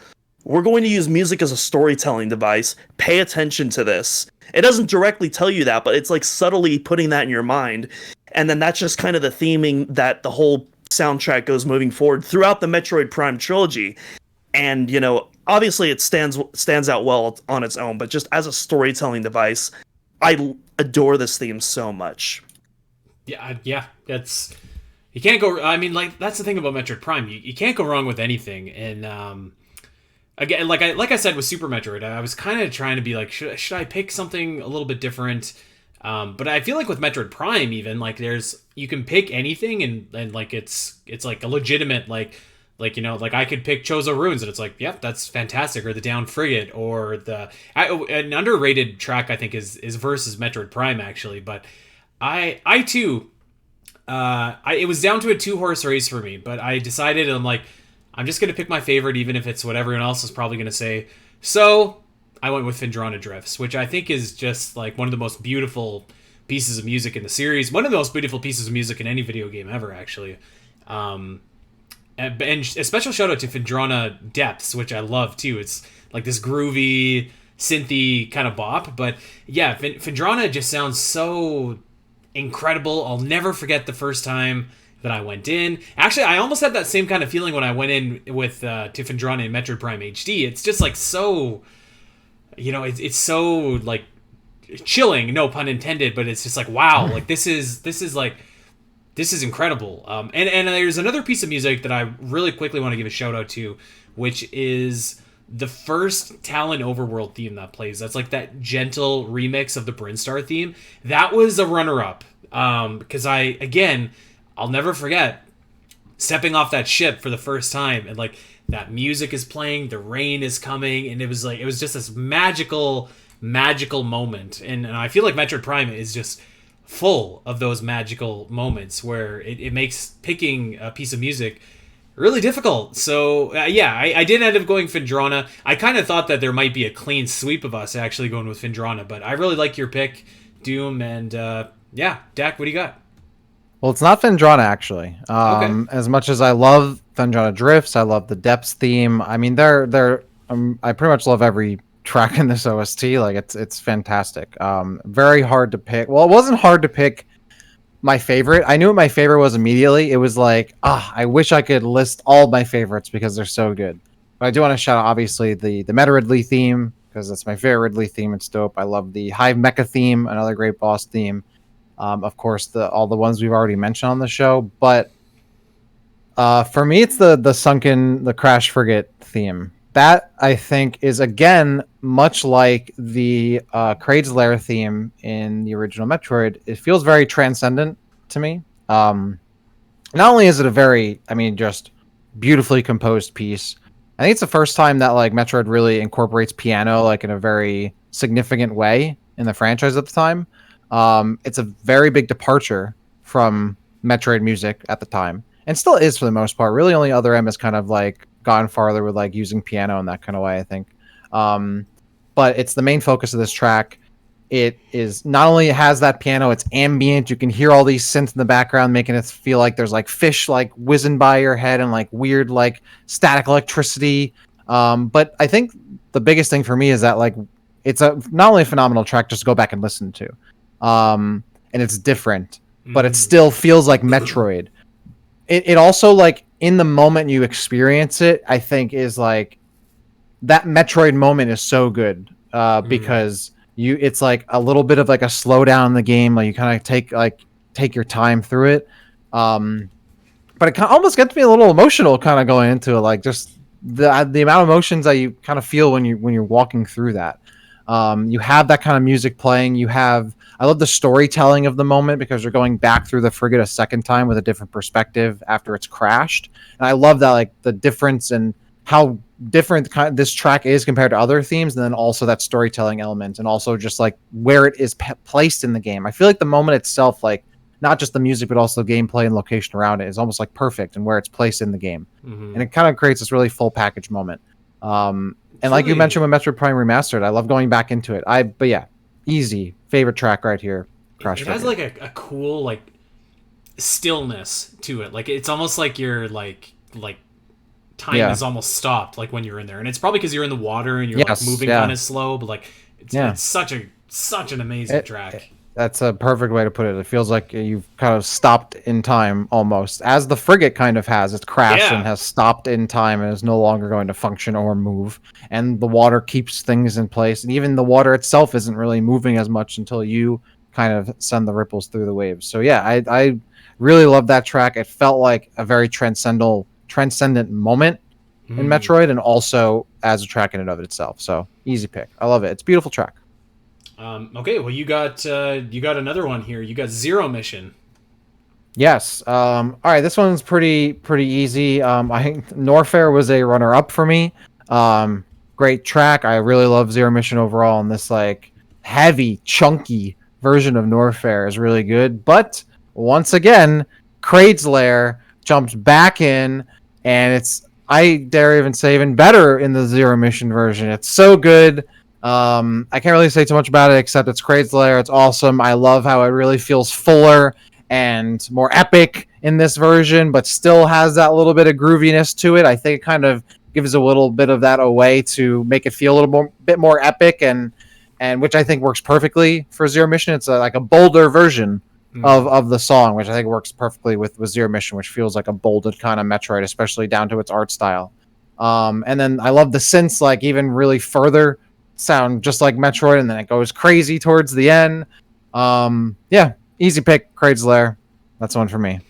we're going to use music as a storytelling device. Pay attention to this. It doesn't directly tell you that, but it's like subtly putting that in your mind. And then that's just kind of the theming that the whole soundtrack goes moving forward throughout the Metroid Prime trilogy. And, obviously it stands out well on its own, but just as a storytelling device, I adore this theme so much. Yeah, that's... You can't go... I mean, like, that's the thing about Metroid Prime. You can't go wrong with anything. And, again, like I said with Super Metroid, I was kind of trying to be like, should I pick something a little bit different? But I feel like with Metroid Prime, even, like, you can pick anything, and like it's like a legitimate, like I could pick Chozo Ruins, and it's like, yep, that's fantastic, or the Down Frigate, or an underrated track I think is Versus Metroid Prime, actually. But I too, it was down to a 2-horse race for me, but I decided, I'm just gonna pick my favorite, even if it's what everyone else is probably gonna say. So I went with Phendrana Drifts, which I think is just like one of the most beautiful pieces of music in the series. One of the most beautiful pieces of music in any video game ever, actually. And a special shout out to Phendrana Depths, which I love too. It's like this groovy, synthy kind of bop. But yeah, Phendrana just sounds so incredible. I'll never forget the first time that I went in. Actually, I almost had that same kind of feeling when I went in with to Phendrana in Metroid Prime HD. It's just like so... it's so like chilling, no pun intended, but it's just like, wow, like this is incredible. And there's another piece of music that I really quickly want to give a shout out to, which is the first Talon Overworld theme that plays. That's like that gentle remix of the Brinstar theme. That was a runner-up, because I'll never forget stepping off that ship for the first time, and like that music is playing, the rain is coming, and it was just this magical moment. And I feel like Metroid Prime is just full of those magical moments where it makes picking a piece of music really difficult. So I did end up going Phendrana. I kind of thought that there might be a clean sweep of us actually going with Phendrana, but I really like your pick, Doom. And Dak, what do you got? Well, it's not Phendrana, actually. Okay. As much as I love Phendrana Drifts, I love the Depths theme. I mean, I pretty much love every track in this OST. Like, it's fantastic. Very hard to pick. Well, it wasn't hard to pick my favorite. I knew what my favorite was immediately. It was like, I wish I could list all my favorites because they're so good. But I do want to shout out, obviously, the Meta Ridley theme, because that's my favorite Ridley theme. It's dope. I love the Hive Mecha theme, another great boss theme. Of course, all the ones we've already mentioned on the show, but for me, it's the Crash Frigate theme. That, I think, is again much like the Kraid's Lair theme in the original Metroid. It feels very transcendent to me. Not only is it just beautifully composed piece. I think it's the first time that like Metroid really incorporates piano like in a very significant way in the franchise at the time. It's a very big departure from Metroid music at the time, and still is for the most part. Really, only Other M has kind of like gone farther with like using piano in that kind of way, I think. But it's the main focus of this track. It is not only has that piano, it's ambient. You can hear all these synths in the background, making it feel like there's like fish like whizzing by your head and like weird like static electricity. But I think the biggest thing for me is that like it's not only a phenomenal track just to go back and listen to. And it's different, but it still feels like Metroid. It also like in the moment you experience it, I think is like that Metroid moment is so good because it's like a little bit of like a slowdown in the game. Like you kind of take your time through it. But it almost gets me a little emotional kind of going into it, like just the amount of emotions that you kind of feel when you're walking through that. You have that kind of music playing. I love the storytelling of the moment because you're going back through the frigate a second time with a different perspective after it's crashed. And I love that, like the difference in how different this track is compared to other themes, and then also that storytelling element, and also just like where it is placed in the game. I feel like the moment itself, like not just the music but also the gameplay and location around it, is almost like perfect and where it's placed in the game. And it kind of creates this really full package moment. And like you mentioned with Metroid Prime Remastered, I love going back into it. But yeah, easy favorite track right here. It has like a cool like stillness to it. Like it's almost like you're like time is almost stopped like when you're in there, and it's probably because you're in the water and you're like moving kind of slow. But like it's such an amazing track. That's a perfect way to put it. It feels like you've kind of stopped in time almost, as the frigate kind of has. It's crashed and has stopped in time and is no longer going to function or move. And the water keeps things in place. And even the water itself isn't really moving as much until you kind of send the ripples through the waves. So yeah, I really love that track. It felt like a very transcendent moment in Metroid, and also as a track in and of itself. So easy pick. I love it. It's a beautiful track. Okay, well you got another one here. You got Zero Mission. Yes. All right, this one's pretty easy. I think Norfair was a runner up for me. Great track. I really love Zero Mission overall, and this like heavy, chunky version of Norfair is really good. But once again, Kraid's Lair jumps back in, and it's, I dare even say, even better in the Zero Mission version. It's so good. I can't really say too much about it except it's Kraid's Lair. It's awesome. I love how it really feels fuller and more epic in this version, but still has that little bit of grooviness to it. I think it kind of gives a little bit of that away to make it feel a bit more epic, and which I think works perfectly for Zero Mission. It's like a bolder version of the song, which I think works perfectly with Zero Mission, which feels like a bolded kind of Metroid, especially down to its art style. And then I love the synths, like even really further sound just like Metroid, and then it goes crazy towards the end. Yeah, easy pick, Kraid's Lair. That's one for me.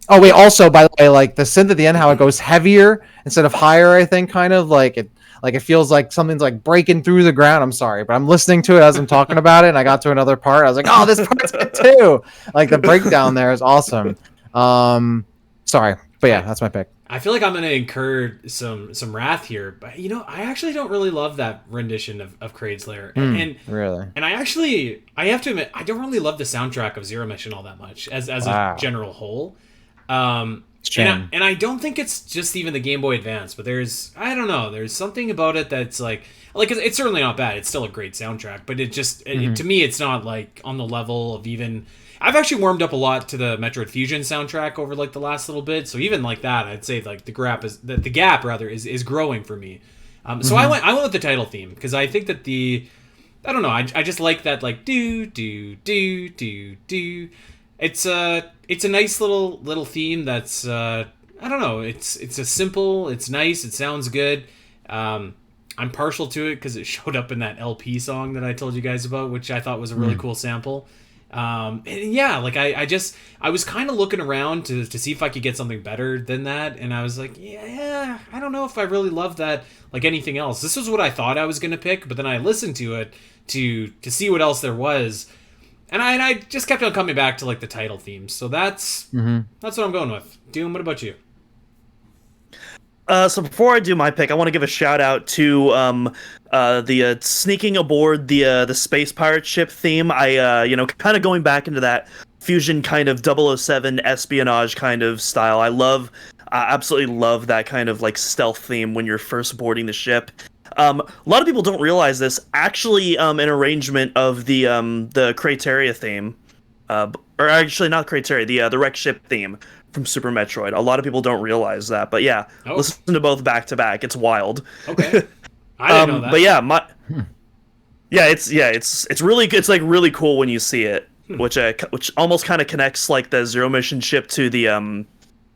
Oh wait, also by the way, like the synth at the end, how it goes heavier instead of higher, I think kind of like it feels like something's like breaking through the ground. I'm sorry, but I'm listening to it as I'm talking about it, and I got to another part. I was like, oh, this part's good too. Like the breakdown there is awesome. Sorry, but yeah, that's my pick. I feel like I'm going to incur some wrath here, but I actually don't really love that rendition of Kraid's Lair. And really, and I have to admit, I don't really love the soundtrack of Zero Mission all that much as a general whole. And I don't think it's just even the Game Boy Advance, but there's something about it that's like it's certainly not bad. It's still a great soundtrack, but it just to me it's not like on the level of even. I've actually warmed up a lot to the Metroid Fusion soundtrack over like the last little bit, so even like that, I'd say like the gap is growing for me. So I went with the title theme because I think that I don't know, I just like that like do do do do do. It's a nice little theme that's I don't know, it's a simple, it's nice, it sounds good. I'm partial to it because it showed up in that LP song that I told you guys about, which I thought was a really cool sample. And yeah, like I was kind of looking around to see if I could get something better than that, and I was like, yeah, I don't know if I really love that like anything else. This was what I thought I was gonna pick, but then I listened to it to see what else there was, and I just kept on coming back to like the title theme. So that's what I'm going with. Doom, what about you? So before I do my pick, I want to give a shout out to the sneaking aboard the space pirate ship theme. I kind of going back into that fusion kind of 007 espionage kind of style. I absolutely love that kind of like stealth theme when you're first boarding the ship. A lot of people don't realize this. Actually, an arrangement of the Crateria theme, or actually not Crateria, the wreck ship theme from Super Metroid. A lot of people don't realize that, but yeah, listen to both back to back. It's wild. Okay, I didn't know that. But yeah, it's really good. It's like really cool when you see it, which almost kind of connects like the Zero Mission ship to the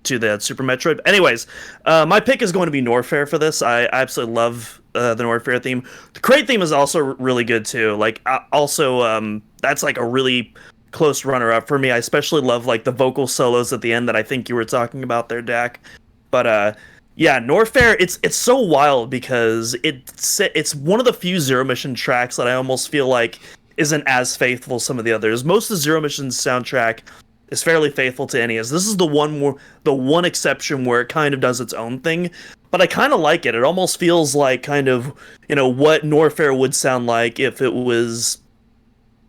to the Super Metroid. Anyways, my pick is going to be Norfair for this. I absolutely love the Norfair theme. The Crate theme is also really good too. Like that's like a really close runner up for me. I especially love like the vocal solos at the end that I think you were talking about there, Dak. But yeah, Norfair, it's so wild because it's one of the few Zero Mission tracks that I almost feel like isn't as faithful as some of the others. Most of the Zero Mission's soundtrack is fairly faithful to NES. This is the one exception where it kind of does its own thing, but I kind of like it. It almost feels like kind of, you know, what Norfair would sound like if it was,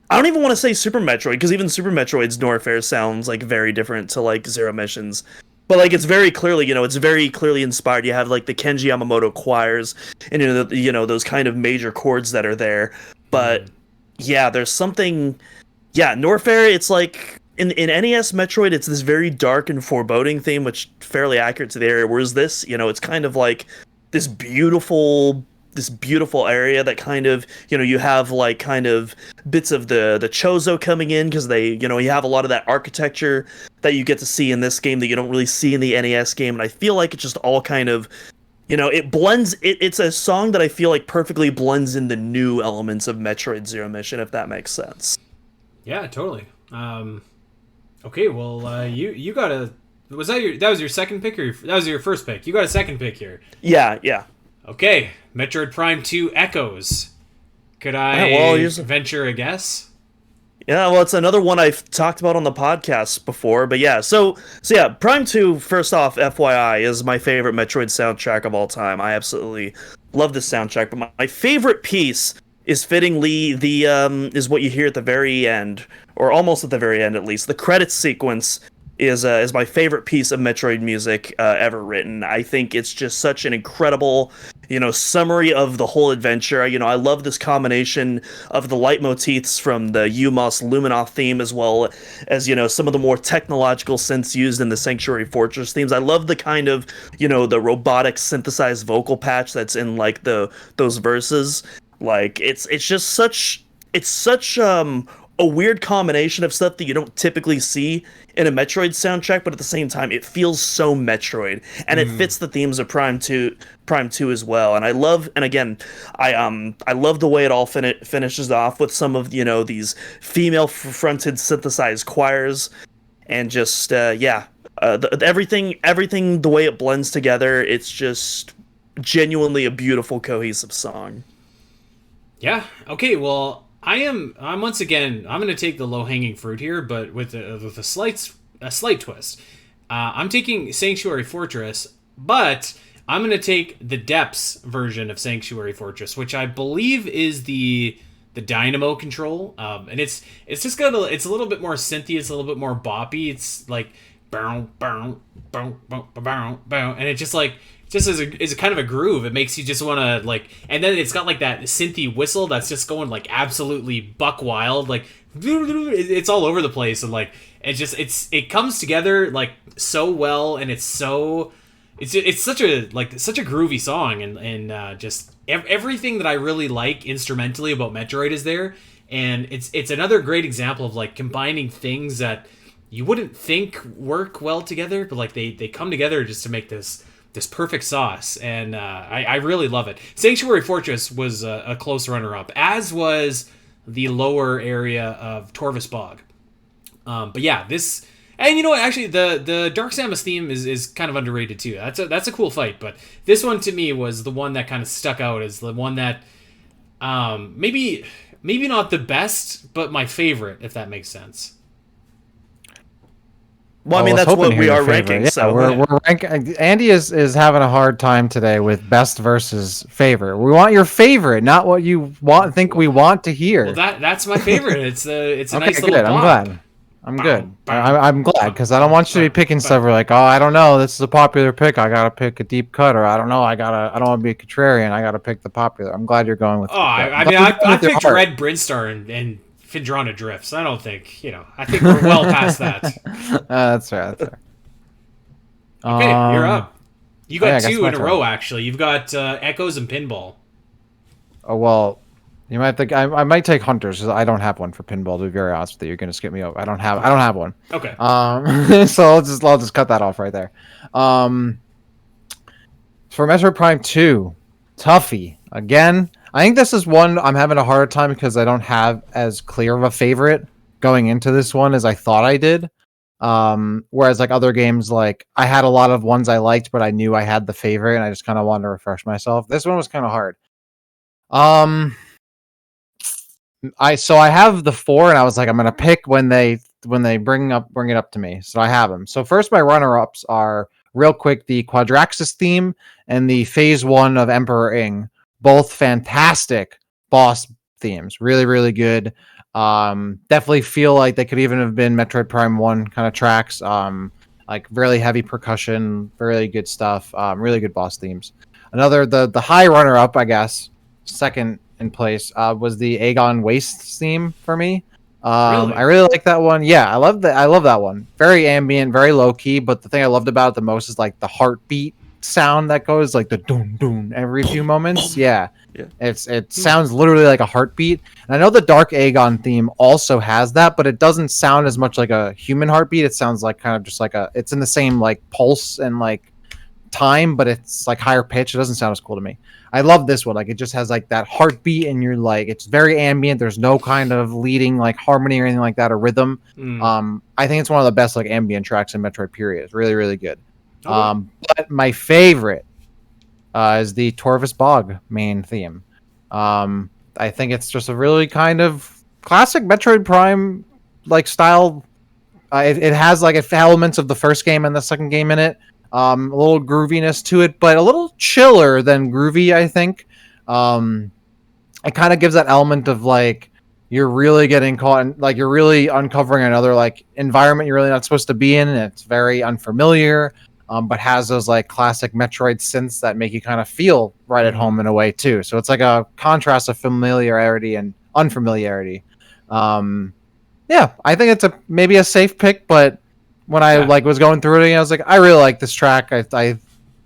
I don't even want to say Super Metroid, because even Super Metroid's Norfair sounds like very different to like Zero Mission's. But like it's very clearly, you know, it's very clearly inspired. You have like the Kenji Yamamoto choirs and you know those kind of major chords that are there. But yeah, there's something. Yeah, Norfair. It's like in NES Metroid, it's this very dark and foreboding theme, which fairly accurate to the area. Whereas this, you know, it's kind of like this beautiful area that kind of, you know, you have like kind of bits of the Chozo coming in because they, you know, you have a lot of that architecture that you get to see in this game that you don't really see in the NES game. And I feel like it's just all kind of, you know, it blends. It's a song that I feel like perfectly blends in the new elements of Metroid Zero Mission, if that makes sense. Yeah, totally. Okay, well, you got a. That was your second pick, or that was your first pick? You got a second pick here. Yeah. Okay, Metroid Prime 2 Echoes. Could I venture a guess? Yeah, well, it's another one I've talked about on the podcast before, but yeah. So yeah, Prime 2, first off, FYI, is my favorite Metroid soundtrack of all time. I absolutely love this soundtrack, but my favorite piece is fittingly is what you hear at the very end, or almost at the very end at least. The credits sequence is my favorite piece of Metroid music ever written. I think it's just such an incredible, you know, summary of the whole adventure. You know, I love this combination of the leitmotifs from the UMOS Luminoth theme, as well as, you know, some of the more technological synths used in the Sanctuary Fortress themes. I love the kind of, you know, the robotic synthesized vocal patch that's in like those verses. Like it's just such a weird combination of stuff that you don't typically see in a Metroid soundtrack, but at the same time, it feels so Metroid, and it fits the themes of Prime 2 as well. And I love the way it all finishes off with some of, you know, these female-fronted synthesized choirs, and just everything the way it blends together. It's just genuinely a beautiful, cohesive song. Yeah. Okay. Well, I'm once again, I'm going to take the low-hanging fruit here, but with a slight twist. I'm taking Sanctuary Fortress, but I'm going to take the Depths version of Sanctuary Fortress, which I believe is the dynamo control. And it's just it's a little bit more synthy, it's a little bit more boppy. It's like bow, bow, bow, bow, bow, bow, and it just like is a kind of a groove. It makes you just want to like, and then it's got like that synthy whistle that's just going like absolutely buck wild, like it's all over the place, and like it comes together like so well, and it's such a groovy song, and just everything that I really like instrumentally about Metroid is there, and it's another great example of like combining things that you wouldn't think work well together, but like they come together just to make this perfect sauce, and I really love it. Sanctuary Fortress was a close runner-up, as was the lower area of Torvus Bog. But yeah, this, and you know what? Actually, the Dark Samus theme is kind of underrated too. That's a cool fight, but this one to me was the one that kind of stuck out as the one that maybe not the best, but my favorite, if that makes sense. Well, I mean, that's what we are ranking. Yeah, so we're ranking. Andy is having a hard time today with best versus favorite. We want your favorite, not what you think we want to hear. Well, that's my favorite. It's a okay, nice good. little pop. I'm good. I'm glad, because I don't want you to be picking stuff like, oh, I don't know, this is a popular pick, I gotta pick a deep cut, or I don't know, I don't want to be a contrarian, I gotta pick the popular. I'm glad you're going with. I picked Red Brinstar and Phendrana Drifts. I don't think, I think we're well past that. That's fair. Okay, you're up. You got two in a row, actually. You've got Echoes and Pinball. Oh, well, You might think I might take Hunters because I don't have one for pinball. To be very honest with you, you're gonna skip me over. I don't have one. Okay. So I'll just cut that off right there. For Metroid Prime 2, Tuffy again. I think this is one I'm having a harder time because I don't have as clear of a favorite going into this one as I thought I did. Whereas like other games, like I had a lot of ones I liked, but I knew I had the favorite, and I just kind of wanted to refresh myself. This one was kind of hard. I have the 4, and I was like, I'm gonna pick when they bring it up to me. So I have them. So first, my runner-ups are real quick the Quadraxis theme and the Phase 1 of Emperor Ing. Both fantastic boss themes. Really, really good. Definitely feel like they could even have been Metroid Prime 1 kind of tracks. Like really heavy percussion, really good stuff. Really good boss themes. Another the high runner-up, I guess, second in place, was the Aegon Waste theme for me. Really? I really like that one. Yeah, I love that one. Very ambient, very low key, but the thing I loved about it the most is like the heartbeat sound that goes like the doom doom every few moments. Yeah. It sounds literally like a heartbeat. And I know the Dark Aegon theme also has that, but it doesn't sound as much like a human heartbeat. It sounds like kind of just like it's in the same like pulse and like time, but it's like higher pitch. It doesn't sound as cool to me. I love this one. Like it just has like that heartbeat, and you're like, it's very ambient. There's no kind of leading like harmony or anything like that or rhythm. I think it's one of the best like ambient tracks in Metroid period. It's really, really good. But my favorite is the Torvus Bog main theme. I think it's just a really kind of classic Metroid Prime like style. It has like elements of the first game and the second game in it. A little grooviness to it, but a little chiller than groovy, I think. It kind of gives that element of like you're really getting caught in, like you're really uncovering another like environment you're really not supposed to be in, and it's very unfamiliar, but has those like classic Metroid synths that make you kind of feel right at home in a way too. So it's like a contrast of familiarity and unfamiliarity. Yeah, I think it's maybe a safe pick, but when I like was going through it, I was like, I really like this track. I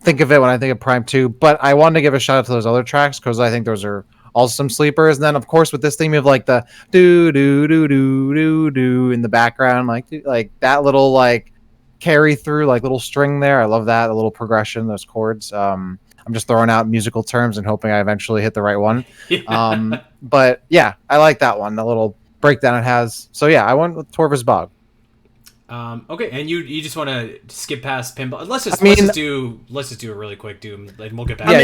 think of it when I think of Prime 2, but I wanted to give a shout out to those other tracks because I think those are also some sleepers. And then of course with this theme of like the do do do do do do in the background, like that little like carry through like little string there. I love that, a little progression, those chords. I'm just throwing out musical terms and hoping I eventually hit the right one. But yeah, I like that one, the little breakdown it has. So yeah, I went with Torvus Bog. Okay, and you just want to skip past pinball. Let's just do a really quick Doom, and we'll get back. Yeah,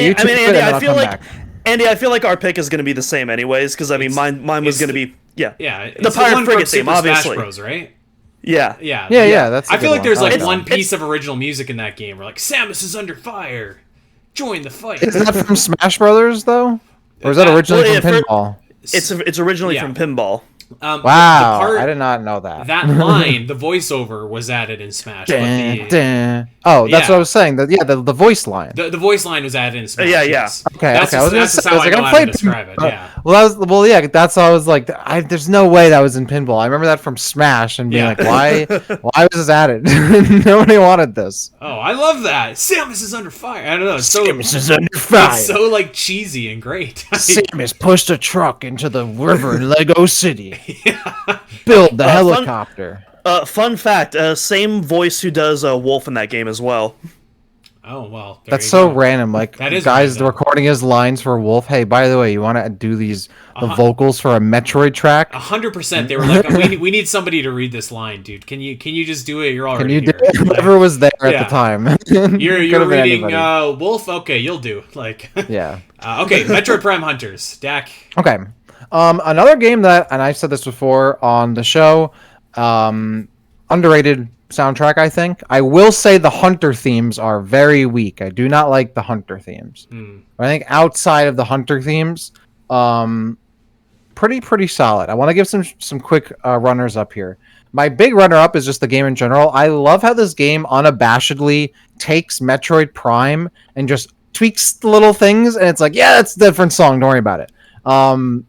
Andy, I feel like our pick is going to be the same anyways, because I mean, mine was going to be the Pirate Frigate theme, obviously. Smash Bros, right? Yeah. That's. I feel like there's like one piece of original music in that game. Where like Samus is under fire, join the fight. Is that from Smash Brothers though, or is that originally from pinball? It's originally from pinball. Wow, I did not know that. That line, the voiceover, was added in Smash. Oh, that's what I was saying. The voice line. The voice line was added in Smash. Yeah. Okay. That's how I know how to describe it. Yeah. That's how I was like. There's no way that was in pinball. I remember that from Smash and being like, why was this added? Nobody wanted this. Oh, I love that. Samus is under fire. I don't know. Samus is under fire. It's so like cheesy and great. Samus pushed a truck into the river in Lego City. Build the helicopter. Fun fact, same voice who does Wolf in that game as well. Oh, well. That's so random. Like, guys recording his lines for Wolf. Hey, by the way, you want to do the vocals for a Metroid track? 100%. They were like, we need somebody to read this line, dude. Can you just do it? You're already here. Whoever was there at the time. You're reading Wolf? Okay, you'll do. Like, yeah. Okay, Metroid Prime Hunters. Dak. Okay. Another game that, and I've said this before on the show, underrated soundtrack, I think. I will say the Hunter themes are very weak. I do not like the Hunter themes. I think outside of the Hunter themes, pretty solid. I want to give some quick runners up here. My big runner up is just the game in general. I love how this game unabashedly takes Metroid Prime and just tweaks the little things, and it's like, yeah, that's a different song. Don't worry about it.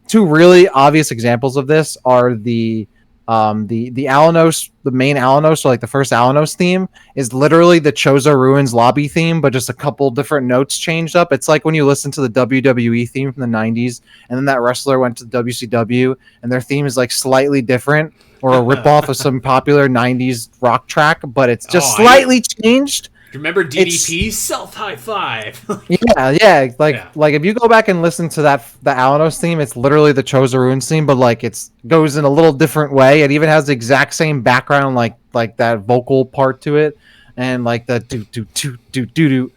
Two really obvious examples of this are the The Alanos, the main Alanos, so like the first Alanos theme, is literally the Chozo Ruins lobby theme, but just a couple different notes changed up. It's like when you listen to the WWE theme from the 90s, and then that wrestler went to WCW, and their theme is like slightly different, or a ripoff of some popular 90s rock track, but it's just slightly changed. Remember DDP Self High Five? yeah. Like if you go back and listen to the Alanos theme, it's literally the Chozo Ruins theme, but like it's goes in a little different way. It even has the exact same background, like that vocal part to it, and like the do do do do do do.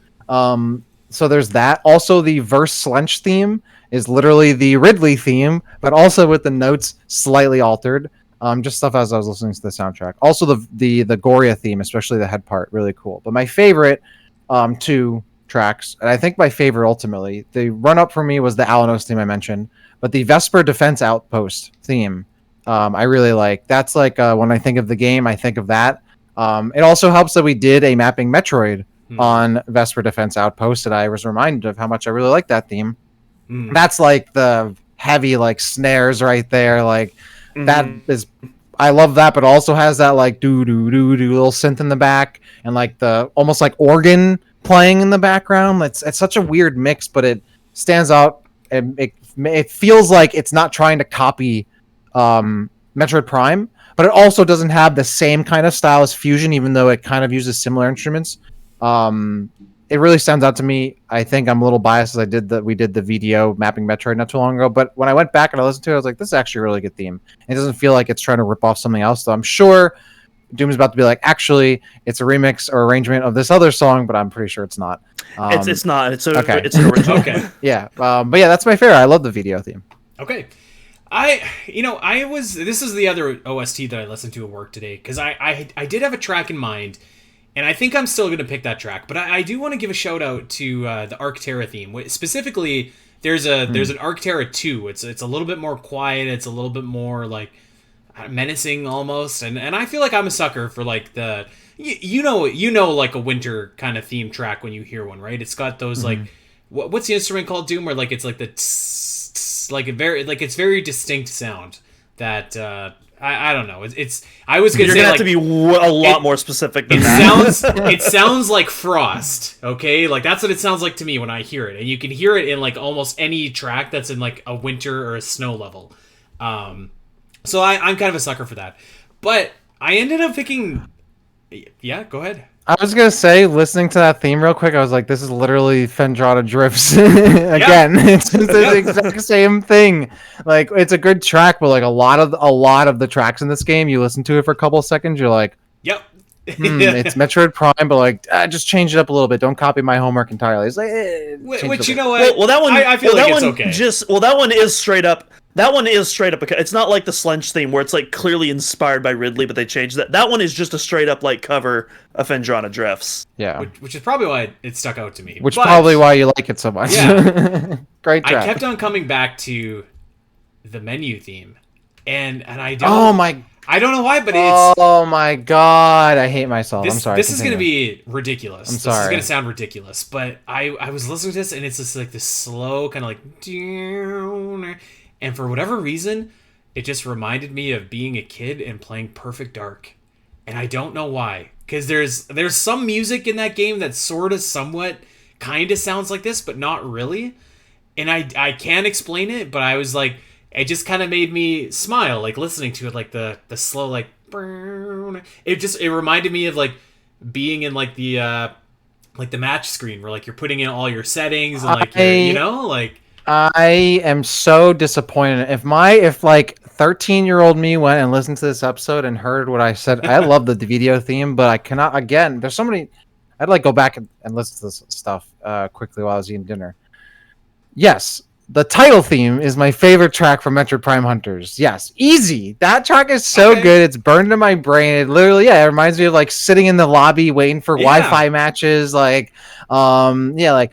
So there's that. Also, the verse Slench theme is literally the Ridley theme, but also with the notes slightly altered. Just stuff as I was listening to the soundtrack. Also, the Goria theme, especially the head part, really cool. But my favorite two tracks, and I think my favorite ultimately, the run-up for me was the Alanos theme I mentioned, but the Vesper Defense Outpost theme, I really like. That's like when I think of the game, I think of that. It also helps that we did a mapping Metroid on Vesper Defense Outpost, and I was reminded of how much I really like that theme. That's like the heavy like snares right there, like. That is, I love that, but also has that like do do do do little synth in the back, and like the almost like organ playing in the background. It's such a weird mix, but it stands out. And it feels like it's not trying to copy Metroid Prime, but it also doesn't have the same kind of style as Fusion, even though it kind of uses similar instruments. It really stands out to me. I think I'm a little biased as we did the video mapping Metroid not too long ago, but when I went back and I listened to it, I was like, this is actually a really good theme. It doesn't feel like it's trying to rip off something else, though I'm sure Doom's about to be like, actually, it's a remix or arrangement of this other song, but I'm pretty sure it's not. It's not. It's an original. Okay. Yeah. But yeah, that's my favorite. I love the video theme. Okay. This is the other OST that I listened to at work today, because I did have a track in mind. And I think I'm still going to pick that track, but I do want to give a shout out to the Arc Terra theme. Specifically, there's an Arc Terra 2. It's a little bit more quiet. It's a little bit more like menacing almost. And I feel like I'm a sucker for like the you know like a winter kind of theme track when you hear one, right? It's got those like what's the instrument called, Doom, where like it's like the like a very like it's very distinct sound that I don't know. I was gonna say have like, to be a lot more specific than that. It sounds like Frost. Okay, like that's what it sounds like to me when I hear it, and you can hear it in like almost any track that's in like a winter or a snow level. So I'm kind of a sucker for that. But I ended up picking. Yeah, go ahead. I was gonna say, listening to that theme real quick, I was like, "This is literally Fendrana Drifts again." Yeah. It's just the exact same thing. Like, it's a good track, but like a lot of the tracks in this game, you listen to it for a couple of seconds, you're like, "Yep, it's Metroid Prime," but like, just change it up a little bit. Don't copy my homework entirely. It's like, which you know what? Well, that one, I feel like it's okay. That one is straight up. That one is straight up. It's not like the Slench theme where it's like clearly inspired by Ridley, but they changed that. That one is just a straight up like cover of Fendrana Drifts. Yeah, which is probably why it stuck out to me. Which is probably why you like it so much. Yeah, great track. I kept on coming back to the menu theme, and I don't. I don't know why, but it's. Oh my god, I hate myself. I'm sorry. This is going to be ridiculous. I'm sorry. This is going to sound ridiculous, but I was listening to this, and it's just like this slow kind of like. And for whatever reason, it just reminded me of being a kid and playing Perfect Dark. And I don't know why. Because there's some music in that game that sort of somewhat kind of sounds like this, but not really. And I can't explain it, but I was like, it just kind of made me smile, like listening to it, like the slow, like, it reminded me of like being in like the match screen where like you're putting in all your settings and like, like. I am so disappointed. If like 13-year-old me went and listened to this episode and heard what I said, I love the video theme, but I cannot. Again, there's so many. I'd like go back and listen to this stuff quickly while I was eating dinner. Yes, the title theme is my favorite track from Metroid Prime Hunters. Yes, easy. That track is so good. It's burned into my brain. It literally, it reminds me of like sitting in the lobby waiting for Wi-Fi matches. Like, like,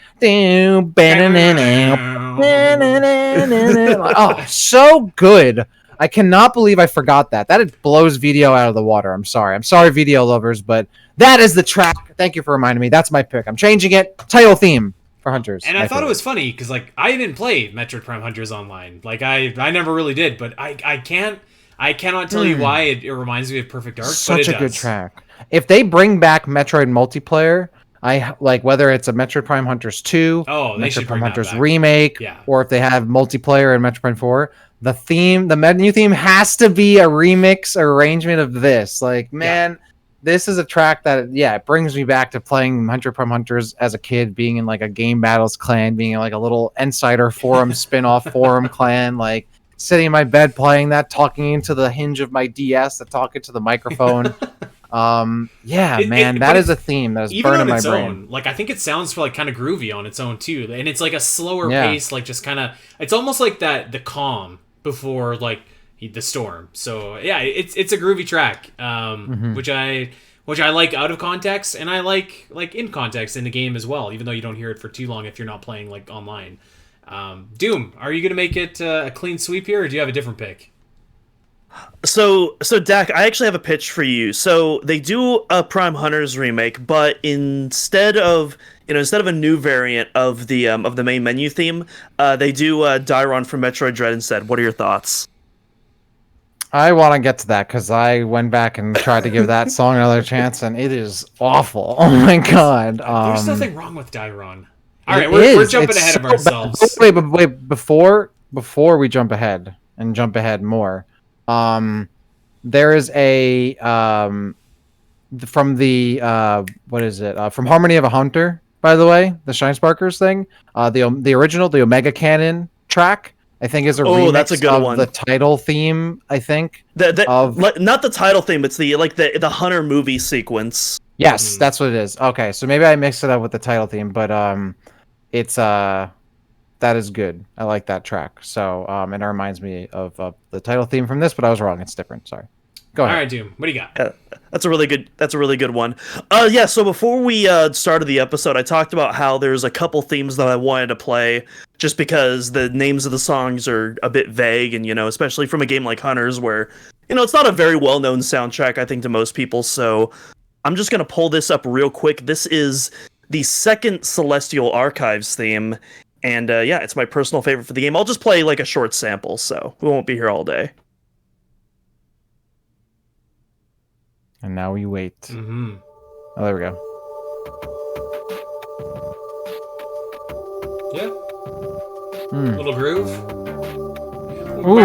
oh, so good. I cannot believe I forgot that. That blows video out of the water. I'm sorry, video lovers, but that is the track. Thank you for reminding me. That's my pick. I'm changing it. Title theme for Hunters. And I thought it was funny because like I didn't play Metroid Prime Hunters online. Like I never really did, but I can't I cannot tell you why it reminds me of Perfect Dark, but Such it a good does. track. If they bring back Metroid multiplayer, I like whether it's a Metroid Prime Hunters 2, They should Metroid Prime bring that Hunters back. remake, Yeah. or if they have multiplayer in Metroid Prime 4, the menu theme has to be a remix arrangement of this. Like, man, this is a track that, it brings me back to playing Metroid Prime Hunters as a kid, being in like a Game Battles clan, being in like a little Insider Forum spin-off forum clan, like sitting in my bed playing that, talking into the hinge of my DS, talking to the microphone. That is a theme that is burning my brain. Like, I think it sounds like kind of groovy on its own too, and it's like a slower pace, like just kind of. It's almost like the calm before like the storm. So yeah, it's a groovy track, which I like out of context, and I like in context in the game as well. Even though you don't hear it for too long if you're not playing like online. Doom, are you gonna make it a clean sweep here, or do you have a different pick? So Dak, I actually have a pitch for you. So they do a Prime Hunters remake, but instead of a new variant of the main menu theme, they do Dairon from Metroid Dread instead. What are your thoughts? I want to get to that because I went back and tried to give that song another chance, and it is awful. Oh my god! There's nothing wrong with Dairon. All right, we're jumping ahead of ourselves. Wait, before we jump ahead and jump ahead more, there is a from the what is it? From Harmony of a Hunter, by the way, the Shine Sparkers thing. The original, the Omega Cannon track, I think is a remix that's a good of one. the title theme. I think not the title theme. It's the Hunter movie sequence. Yes, that's what it is. Okay, so maybe I mixed it up with the title theme, but it's that is good. I like that track. So and it reminds me of the title theme from this, but I was wrong. It's different. Sorry. Go ahead. All right, Doom. What do you got? Yeah, that's a really good one. So before we started the episode, I talked about how there's a couple themes that I wanted to play just because the names of the songs are a bit vague, and especially from a game like Hunters where it's not a very well-known soundtrack, I think, to most people. So I'm just gonna pull this up real quick. This is the second Celestial Archives theme, and it's my personal favorite for the game. I'll just play like a short sample, so we won't be here all day. And now we wait. Mm-hmm. Oh, there we go. Yeah. Little groove. Ooh.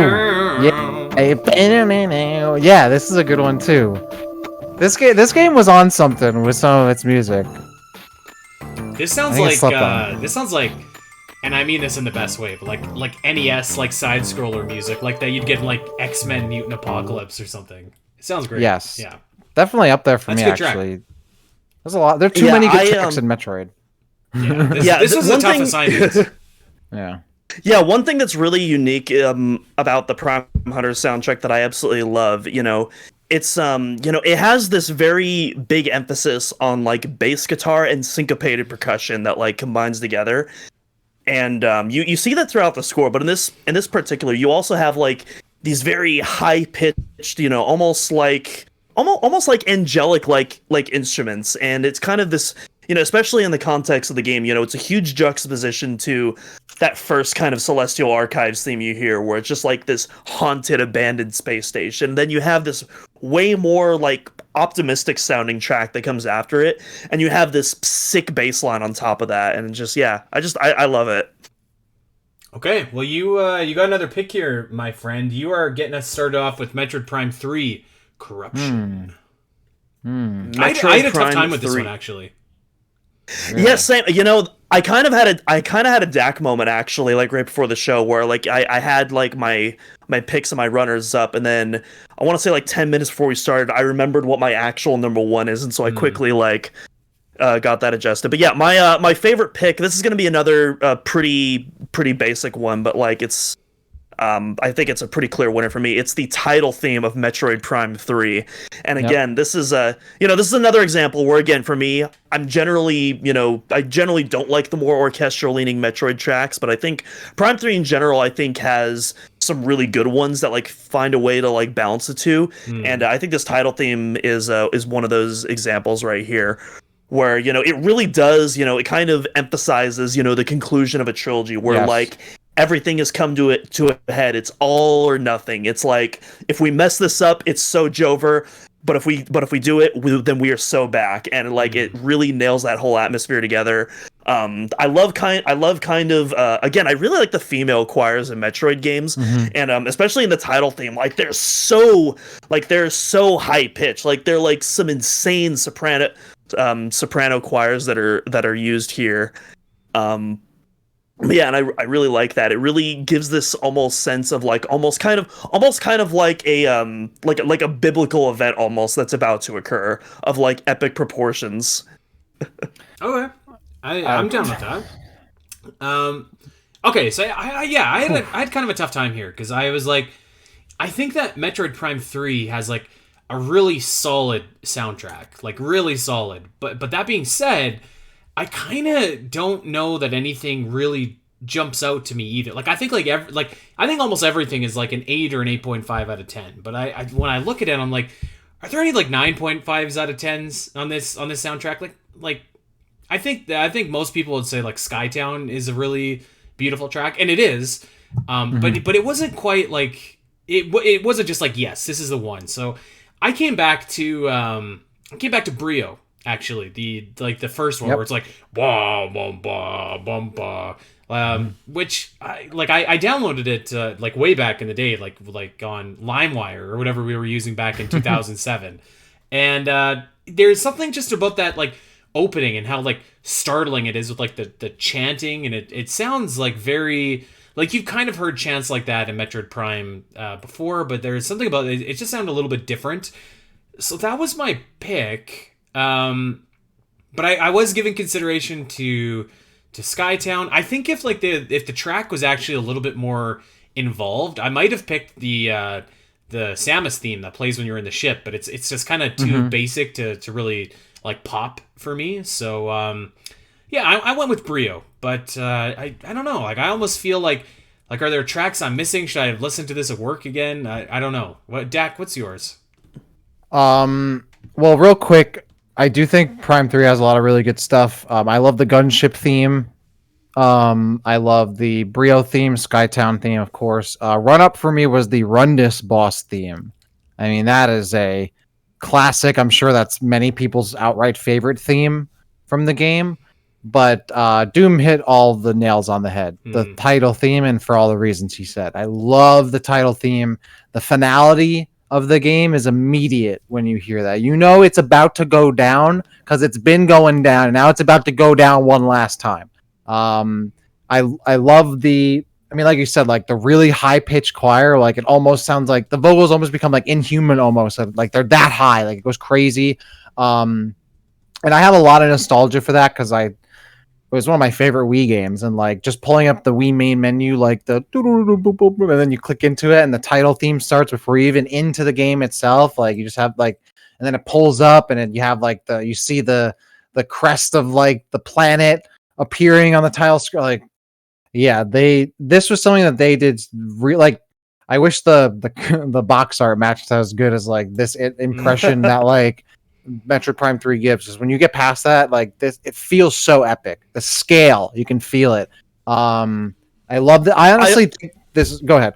Yeah, this is a good one too. This game was on something with some of its music. This sounds like, and I mean this in the best way, but like NES like side scroller music, like that you'd get in like X-Men Mutant Apocalypse or something. It sounds great. Yes. Yeah. Definitely up there for me, actually. There's a lot. There are too many good tracks in Metroid. This was a tough assignment. Yeah. Yeah, one thing that's really unique about the Prime Hunter soundtrack that I absolutely love, it's it has this very big emphasis on like bass guitar and syncopated percussion that like combines together. And you see that throughout the score, but in this particular, you also have like these very high pitched, almost like angelic like instruments, and it's kind of this, especially in the context of the game, it's a huge juxtaposition to that first kind of Celestial Archives theme you hear, where it's just like this haunted, abandoned space station. Then you have this way more like optimistic sounding track that comes after it, and you have this sick bass line on top of that, and just I love it. Okay, well you got another pick here, my friend. You are getting us started off with Metroid Prime 3. Corruption. I had a tough time with this one, actually. Yeah, same. I kind of had a Dak moment, actually, like right before the show, where like I had like my picks and my runners up, and then I want to say like 10 minutes before we started, I remembered what my actual number one is, and so I quickly got that adjusted. But yeah, my favorite pick. This is gonna be another pretty basic one, but like it's. I think it's a pretty clear winner for me. It's the title theme of Metroid Prime 3. And again, this is another example where, again, for me, I generally don't like the more orchestral leaning Metroid tracks, but I think Prime 3 in general, I think, has some really good ones that like find a way to like balance the two. And I think this title theme is one of those examples right here, where it really does, it kind of emphasizes the conclusion of a trilogy where like everything has come to a head. It's all or nothing. It's like if we mess this up, it's so Jover. But if we do it, then we are so back, and like it really nails that whole atmosphere together. I love kind of again, I really like the female choirs in Metroid games, and especially in the title theme. Like they're so high pitched. Like they're like some insane soprano choirs that are used here. Yeah, and I really like that. It really gives this almost sense of like almost kind of like a biblical event almost that's about to occur of like epic proportions. Okay, I'm down with that. Okay, so I had kind of a tough time here because I was like, I think that Metroid Prime 3 has like a really solid soundtrack, like really solid. But that being said, I kind of don't know that anything really jumps out to me either. Like I think I think almost everything is like an 8 or an 8.5 out of 10. But I when I look at it, I'm like, are there any like 9.5s out of 10s on this soundtrack? Like I think most people would say like Skytown is a really beautiful track, and it is. But it wasn't quite like it wasn't just like, yes, this is the one. So I came back to Brio. Actually, the first one where it's like bah, bah, bah, bah, bah, which I downloaded it like way back in the day, like on LimeWire or whatever we were using back in 2007, and there's something just about that like opening and how like startling it is with like the chanting, and it sounds like very like you've kind of heard chants like that in Metroid Prime before, but there's something about it. It just sounded a little bit different, so that was my pick. But I was giving consideration to Skytown. I think if the track was actually a little bit more involved, I might have picked the Samus theme that plays when you're in the ship, but it's just kind of too basic to really like pop for me. So yeah, I went with Brio, but I don't know. Like I almost feel like are there tracks I'm missing? Should I have listened to this at work again? I don't know. Dak, what's yours? Well, real quick, I do think Prime 3 has a lot of really good stuff. I love the gunship theme. I love the Brio theme, Skytown theme, of course. Run up for me was the Rundus boss theme. I mean, that is a classic. I'm sure that's many people's outright favorite theme from the game. But Doom hit all the nails on the head. The title theme, and for all the reasons he said. I love the title theme. The finality of the game is immediate when you hear that. You know it's about to go down because it's been going down, and now it's about to go down one last time. I love like you said, like the really high pitched choir. Like it almost sounds like the vocals almost become like inhuman, almost like they're that high. Like it goes crazy. And I have a lot of nostalgia for that because it was one of my favorite Wii games, and like just pulling up the Wii main menu, like the and then you click into it and the title theme starts before you're even into the game itself. Like you just have like, and then it pulls up and then you have like you see the crest of like the planet appearing on the title screen. Like, yeah, this was something that they did like. I wish the box art matched as good as like this impression that like Metroid Prime 3 gives, is when you get past that, like this, it feels so epic. The scale, you can feel it. I love that. I honestly think this. Go ahead.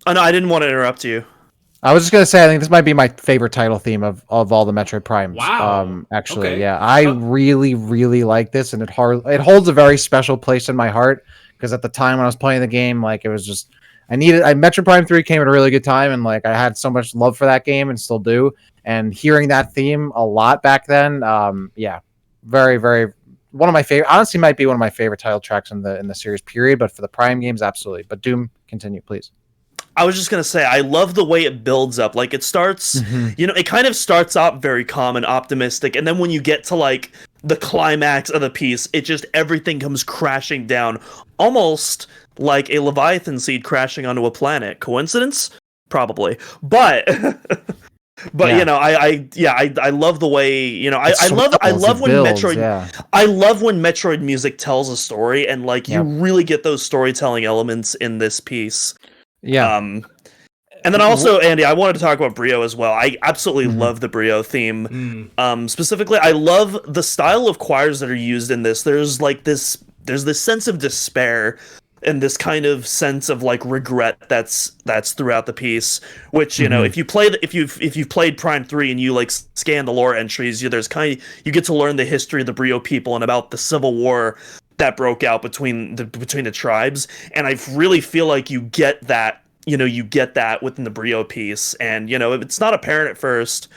Oh no, I didn't want to interrupt you. I was just gonna say, I think this might be my favorite title theme of all the Metroid Primes. Wow. Actually, okay. Yeah, I really, really like this, and it holds a very special place in my heart because at the time when I was playing the game, like it was just Metroid Prime 3 came at a really good time, and like I had so much love for that game and still do. And hearing that theme a lot back then, yeah, very, very one of my favorite. Honestly, might be one of my favorite title tracks in the series. Period. But for the Prime games, absolutely. But Doom, continue, please. I was just gonna say, I love the way it builds up. Like it starts, it kind of starts out very calm and optimistic, and then when you get to like the climax of the piece, it just everything comes crashing down, almost like a Leviathan seed crashing onto a planet. Coincidence? Probably, but. But yeah. I love the way I love when Metroid I love when Metroid music tells a story, and like you really get those storytelling elements in this piece. Yeah. And then also, Andy, I wanted to talk about Brio as well. I absolutely love the Brio theme. Specifically, I love the style of choirs that are used in this. There's this sense of despair and this kind of sense of like regret that's throughout the piece. Which, you know, if you've played Prime 3 and you like scan the lore entries, you get to learn the history of the Brio people and about the civil war that broke out between the tribes. And I really feel like you get that within the Brio piece. And, you know, it's not apparent at first,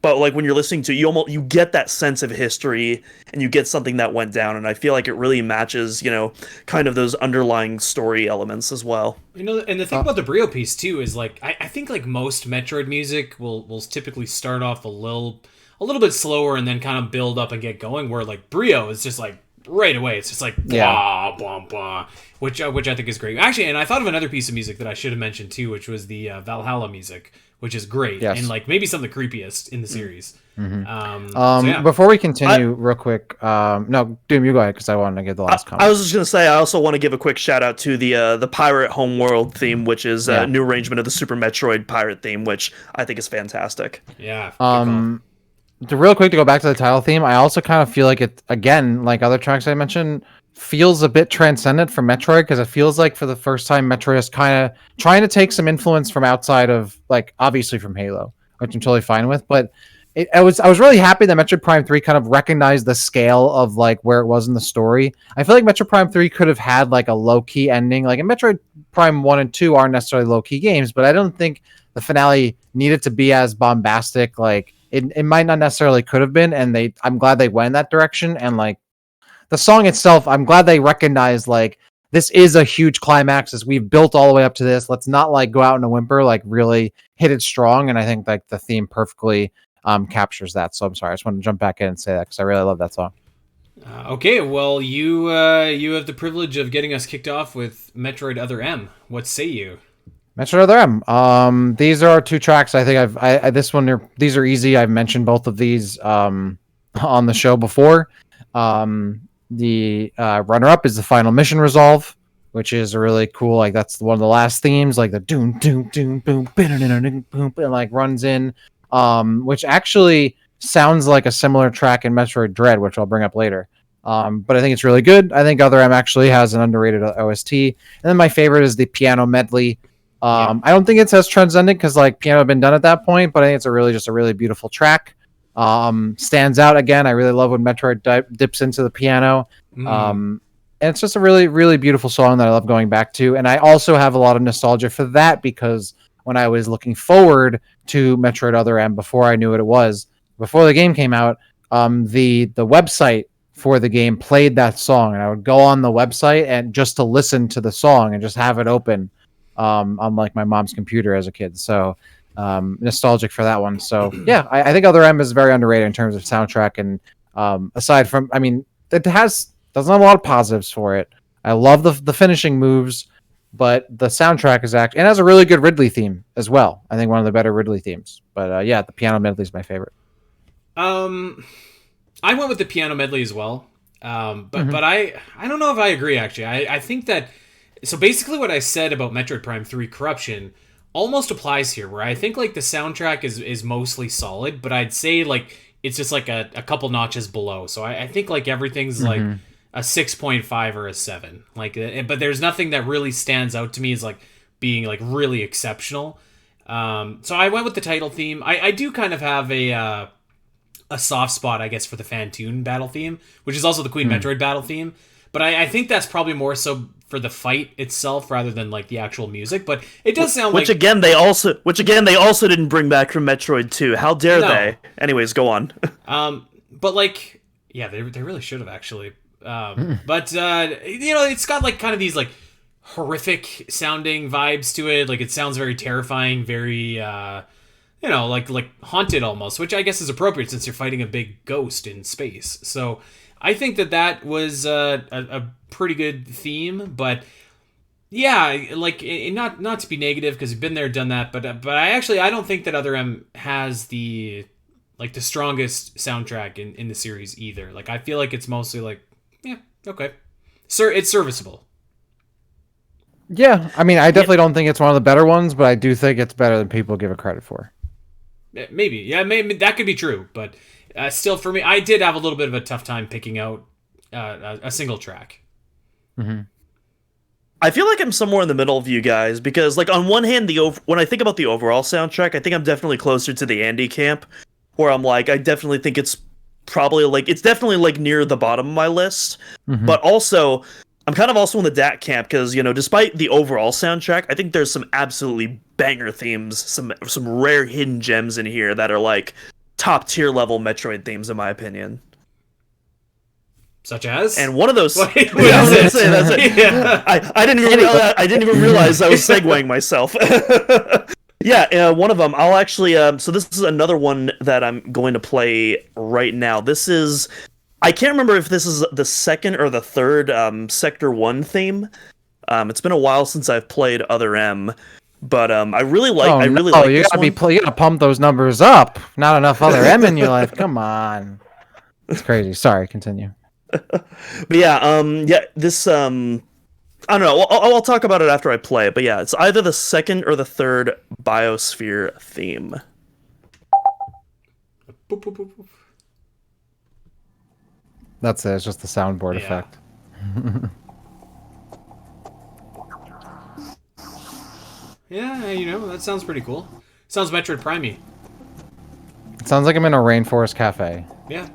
but like when you're listening to it, you get that sense of history, and you get something that went down, and I feel like it really matches, you know, kind of those underlying story elements as well. You know, and the thing about the Brio piece too is like I think like most Metroid music will typically start off a little bit slower and then kind of build up and get going, where like Brio is just like right away it's just like blah blah blah, which I think is great. Actually, and I thought of another piece of music that I should have mentioned too, which was the Valhalla music, which is great, and like maybe some of the creepiest in the series. Before we continue, real quick, no, Doom, you go ahead, because I wanted to give the last comment. I was just gonna say, I also want to give a quick shout out to the Pirate Homeworld theme, which is a new arrangement of the Super Metroid pirate theme, which I think is fantastic. Yeah. Real quick, to go back to the title theme, I also kind of feel like it, again, like other tracks I mentioned, feels a bit transcendent from Metroid, because it feels like for the first time Metroid is kind of trying to take some influence from outside of, like, obviously from Halo, which I'm totally fine with, but I was really happy that Metroid Prime 3 kind of recognized the scale of like where it was in the story. I feel like Metroid Prime 3 could have had like a low-key ending. Like, in Metroid Prime 1 and 2 aren't necessarily low-key games, but I don't think the finale needed to be as bombastic. Like, it might not necessarily could have been, and I'm glad they went in that direction. And like the song itself, I'm glad they recognized like this is a huge climax as we've built all the way up to this. Let's not like go out in a whimper, like really hit it strong. And I think like the theme perfectly captures that. So I'm sorry, I just want to jump back in and say that because I really love that song. Okay, well, you have the privilege of getting us kicked off with Metroid Other M. What say you? Metroid Other M. These are our two tracks. I think these are easy. I've mentioned both of these on the show before. The runner-up is the Final Mission Resolve, which is a really cool, like, that's one of the last themes, like the doom doom doom boom boom boom, and like runs in, which actually sounds like a similar track in Metroid Dread, which I'll bring up later. But I think it's really good. I think Other M actually has an underrated OST. And then my favorite is the piano medley. I don't think it's as transcendent because like piano had been done at that point, but I think it's just a really beautiful track. Stands out again. I really love when Metroid dips into the piano. And it's just a really, really beautiful song that I love going back to. And I also have a lot of nostalgia for that because when I was looking forward to Metroid Other M before I knew what it was, before the game came out, the website for the game played that song, and I would go on the website and just to listen to the song and just have it open on like my mom's computer as a kid. So nostalgic for that one. So yeah, I think Other M is very underrated in terms of soundtrack. And aside from, I mean, it doesn't have a lot of positives for it. I love the finishing moves, but the soundtrack is and has a really good Ridley theme as well. I think one of the better Ridley themes. But yeah, the piano medley is my favorite. I went with the piano medley as well. But I don't know if I agree, actually. I think that, so basically what I said about Metroid Prime 3 Corruption almost applies here, where I think like the soundtrack is mostly solid, but I'd say like it's just like a couple notches below. So I think like everything's like a 6.5 or a 7. Like, but there's nothing that really stands out to me as like being like really exceptional. So I went with the title theme. I do kind of have a soft spot, I guess, for the Phantoon battle theme, which is also the Queen Metroid battle theme. But I think that's probably more so for the fight itself rather than like the actual music. But it does sound which again they also didn't bring back from Metroid 2. How dare they? Anyways, go on. But like, yeah, they really should have actually. But you know, it's got like kind of these like horrific sounding vibes to it. Like it sounds very terrifying, very you know, like haunted almost, which I guess is appropriate since you're fighting a big ghost in space. So I think that was a pretty good theme, but yeah, like not to be negative because you've been there, done that, but I don't think that Other M has the strongest soundtrack in the series either. Like I feel like it's mostly like, yeah, okay, sir, it's serviceable. Yeah, I mean, I definitely don't think it's one of the better ones, but I do think it's better than people give it credit for. Maybe that could be true, but still, for me, I did have a little bit of a tough time picking out a single track. I feel like I'm somewhere in the middle of you guys because, like, on one hand, when I think about the overall soundtrack, I think I'm definitely closer to the Andy camp, where I'm like, I definitely think it's probably like it's definitely like near the bottom of my list. But also, I'm kind of also in the DAC camp because, you know, despite the overall soundtrack, I think there's some absolutely banger themes, some rare hidden gems in here that are like top tier level Metroid themes in my opinion. Such as? And one of those. What is it? That's it. Yeah. I didn't even realize I was segueing myself. Yeah, one of them. I'll actually. So this is another one that I'm going to play right now. This is. I can't remember if this is the second or the third Sector 1 theme. It's been a while since I've played Other M, but I really like. Oh, I really no, like you this gotta one. you gotta pump those numbers up. Not enough Other M in your life. Come on, it's crazy. Sorry, continue. But yeah, this I don't know. I'll talk about it after I play it. But yeah, it's either the second or the third Biosphere theme. Boop, boop, boop, boop. That's it. It's just the soundboard effect. Yeah, you know, that sounds pretty cool. Sounds Metroid Prime-y. It sounds like I'm in a rainforest cafe. Yeah.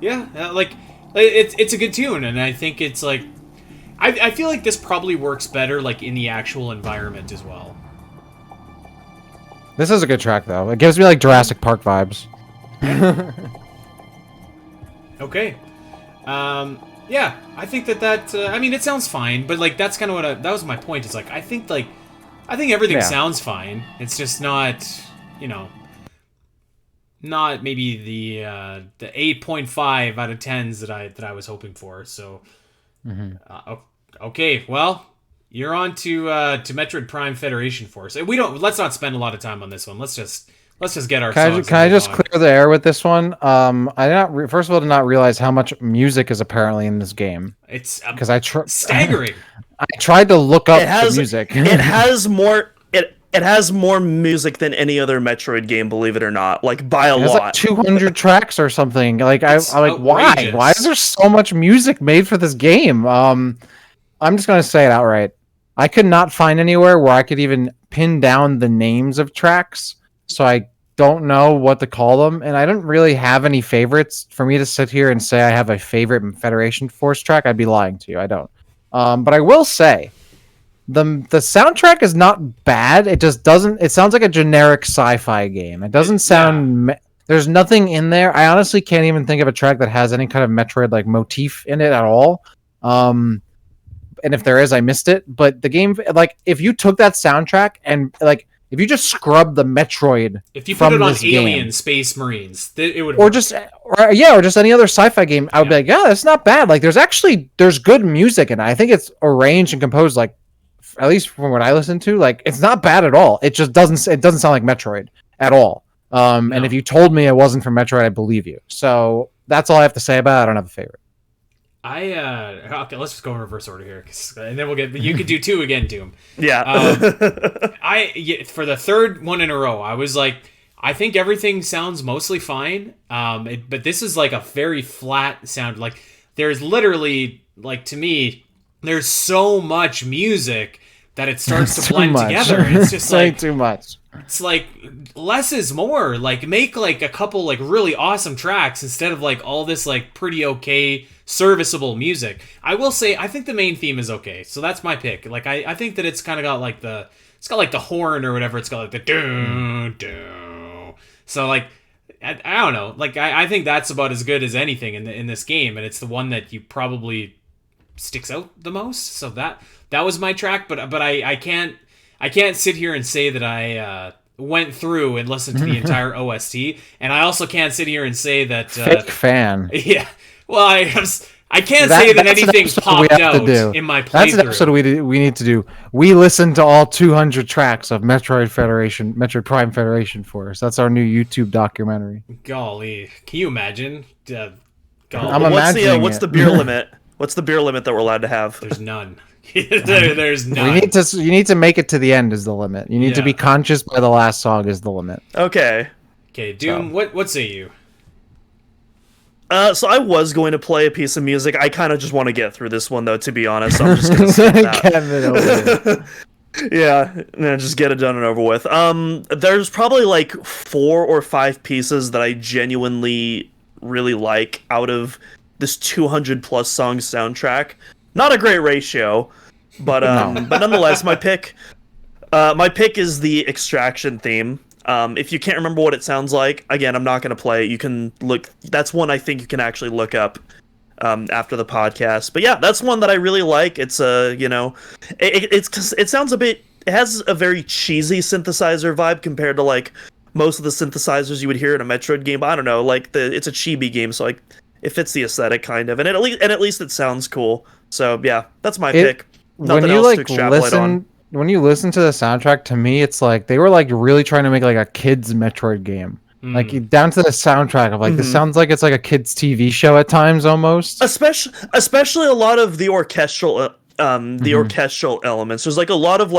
Yeah, like it's a good tune, and I think it's like I feel like this probably works better like in the actual environment as well. This is a good track though. It gives me like Jurassic Park vibes. Okay. Yeah, I think that I mean, it sounds fine, but like that's kind of what that was my point. Is like I think everything sounds fine. It's just not, you know, not maybe the 8.5 out of 10s that I was hoping for. So, okay, well, you're on to Metroid Prime Federation Force. Let's not spend a lot of time on this one. Let's just get our. Can I just clear the air with this one? I first of all did not realize how much music is apparently in this game. It's because staggering. I tried to look up the music. It has more. It has more music than any other Metroid game, believe it or not, like by a lot. Like 200 tracks or something. Like I'm like, outrageous. why is there so much music made for this game? I'm just gonna say it outright. I could not find anywhere where I could even pin down the names of tracks, so I don't know what to call them, and I don't really have any favorites. For me to sit here and say I have a favorite Federation Force track, I'd be lying to you. I don't. But I will say, the soundtrack is not bad. It just doesn't. It sounds like a generic sci-fi game. It doesn't sound. Yeah. There's nothing in there. I honestly can't even think of a track that has any kind of Metroid like motif in it at all. And if there is, I missed it. But the game, like, if you took that soundtrack and like, if you just scrub the Metroid, if you put it on Alien Space Marines, it would. Or just any other sci-fi game, I would be like, yeah, that's not bad. Like, there's good music, and I think it's arranged and composed like. At least from what I listen to, like it's not bad at all. It just doesn't sound like Metroid at all. No. And if you told me it wasn't from Metroid, I'd believe you. So that's all I have to say about it. I don't have a favorite. Okay, let's just go in reverse order here, and then you could do two again, Doom. Yeah. For the third one in a row, I was like, I think everything sounds mostly fine. But this is like a very flat sound. Like there's literally, like to me, there's so much music that it starts to blend together. It's just like too much. It's like less is more. Like make like a couple like really awesome tracks instead of like all this like pretty okay serviceable music. I will say I think the main theme is okay, so that's my pick. Like I think that it's kind of got like the horn or whatever. It's got like the doo doo. So like I don't know. Like I think that's about as good as anything in this game, and it's the one that you probably sticks out the most. So that was my track, but I can't sit here and say that I went through and listened to the entire OST, and I also can't sit here and say that fake fan. Yeah, well, I can't say that anything popped out in my playthrough. That's an episode we need to do. We listened to all 200 tracks of Metroid Prime Federation Force. That's our new YouTube documentary. Golly, can you imagine? I'm imagining what's the beer limit? What's the beer limit that we're allowed to have? There's none. There's none. You need to make it to the end is the limit. You need to be conscious by the last song is the limit. Okay. Okay, Doom, what say you? So I was going to play a piece of music. I kind of just want to get through this one, though, to be honest. So I'm just going to skip that. Yeah, just get it done and over with. There's probably like 4 or 5 pieces that I genuinely really like out of this 200 plus song soundtrack. Not a great ratio, but but nonetheless, my pick is the Extraction theme. If you can't remember what it sounds like, again, I'm not going to play it. You can look. That's one I think you can actually look up after the podcast. But yeah, that's one that I really like. It's it sounds a bit. It has a very cheesy synthesizer vibe compared to like most of the synthesizers you would hear in a Metroid game. I don't know, like it's a chibi game, so like it fits the aesthetic kind of, and at least it sounds cool. So yeah, that's my pick. Nothing else to extrapolate on. When you listen to the soundtrack, to me, it's like they were like really trying to make like a kids Metroid game, like down to the soundtrack of like this sounds like it's like a kids TV show at times almost. Especially a lot of the orchestral orchestral elements. There's a lot of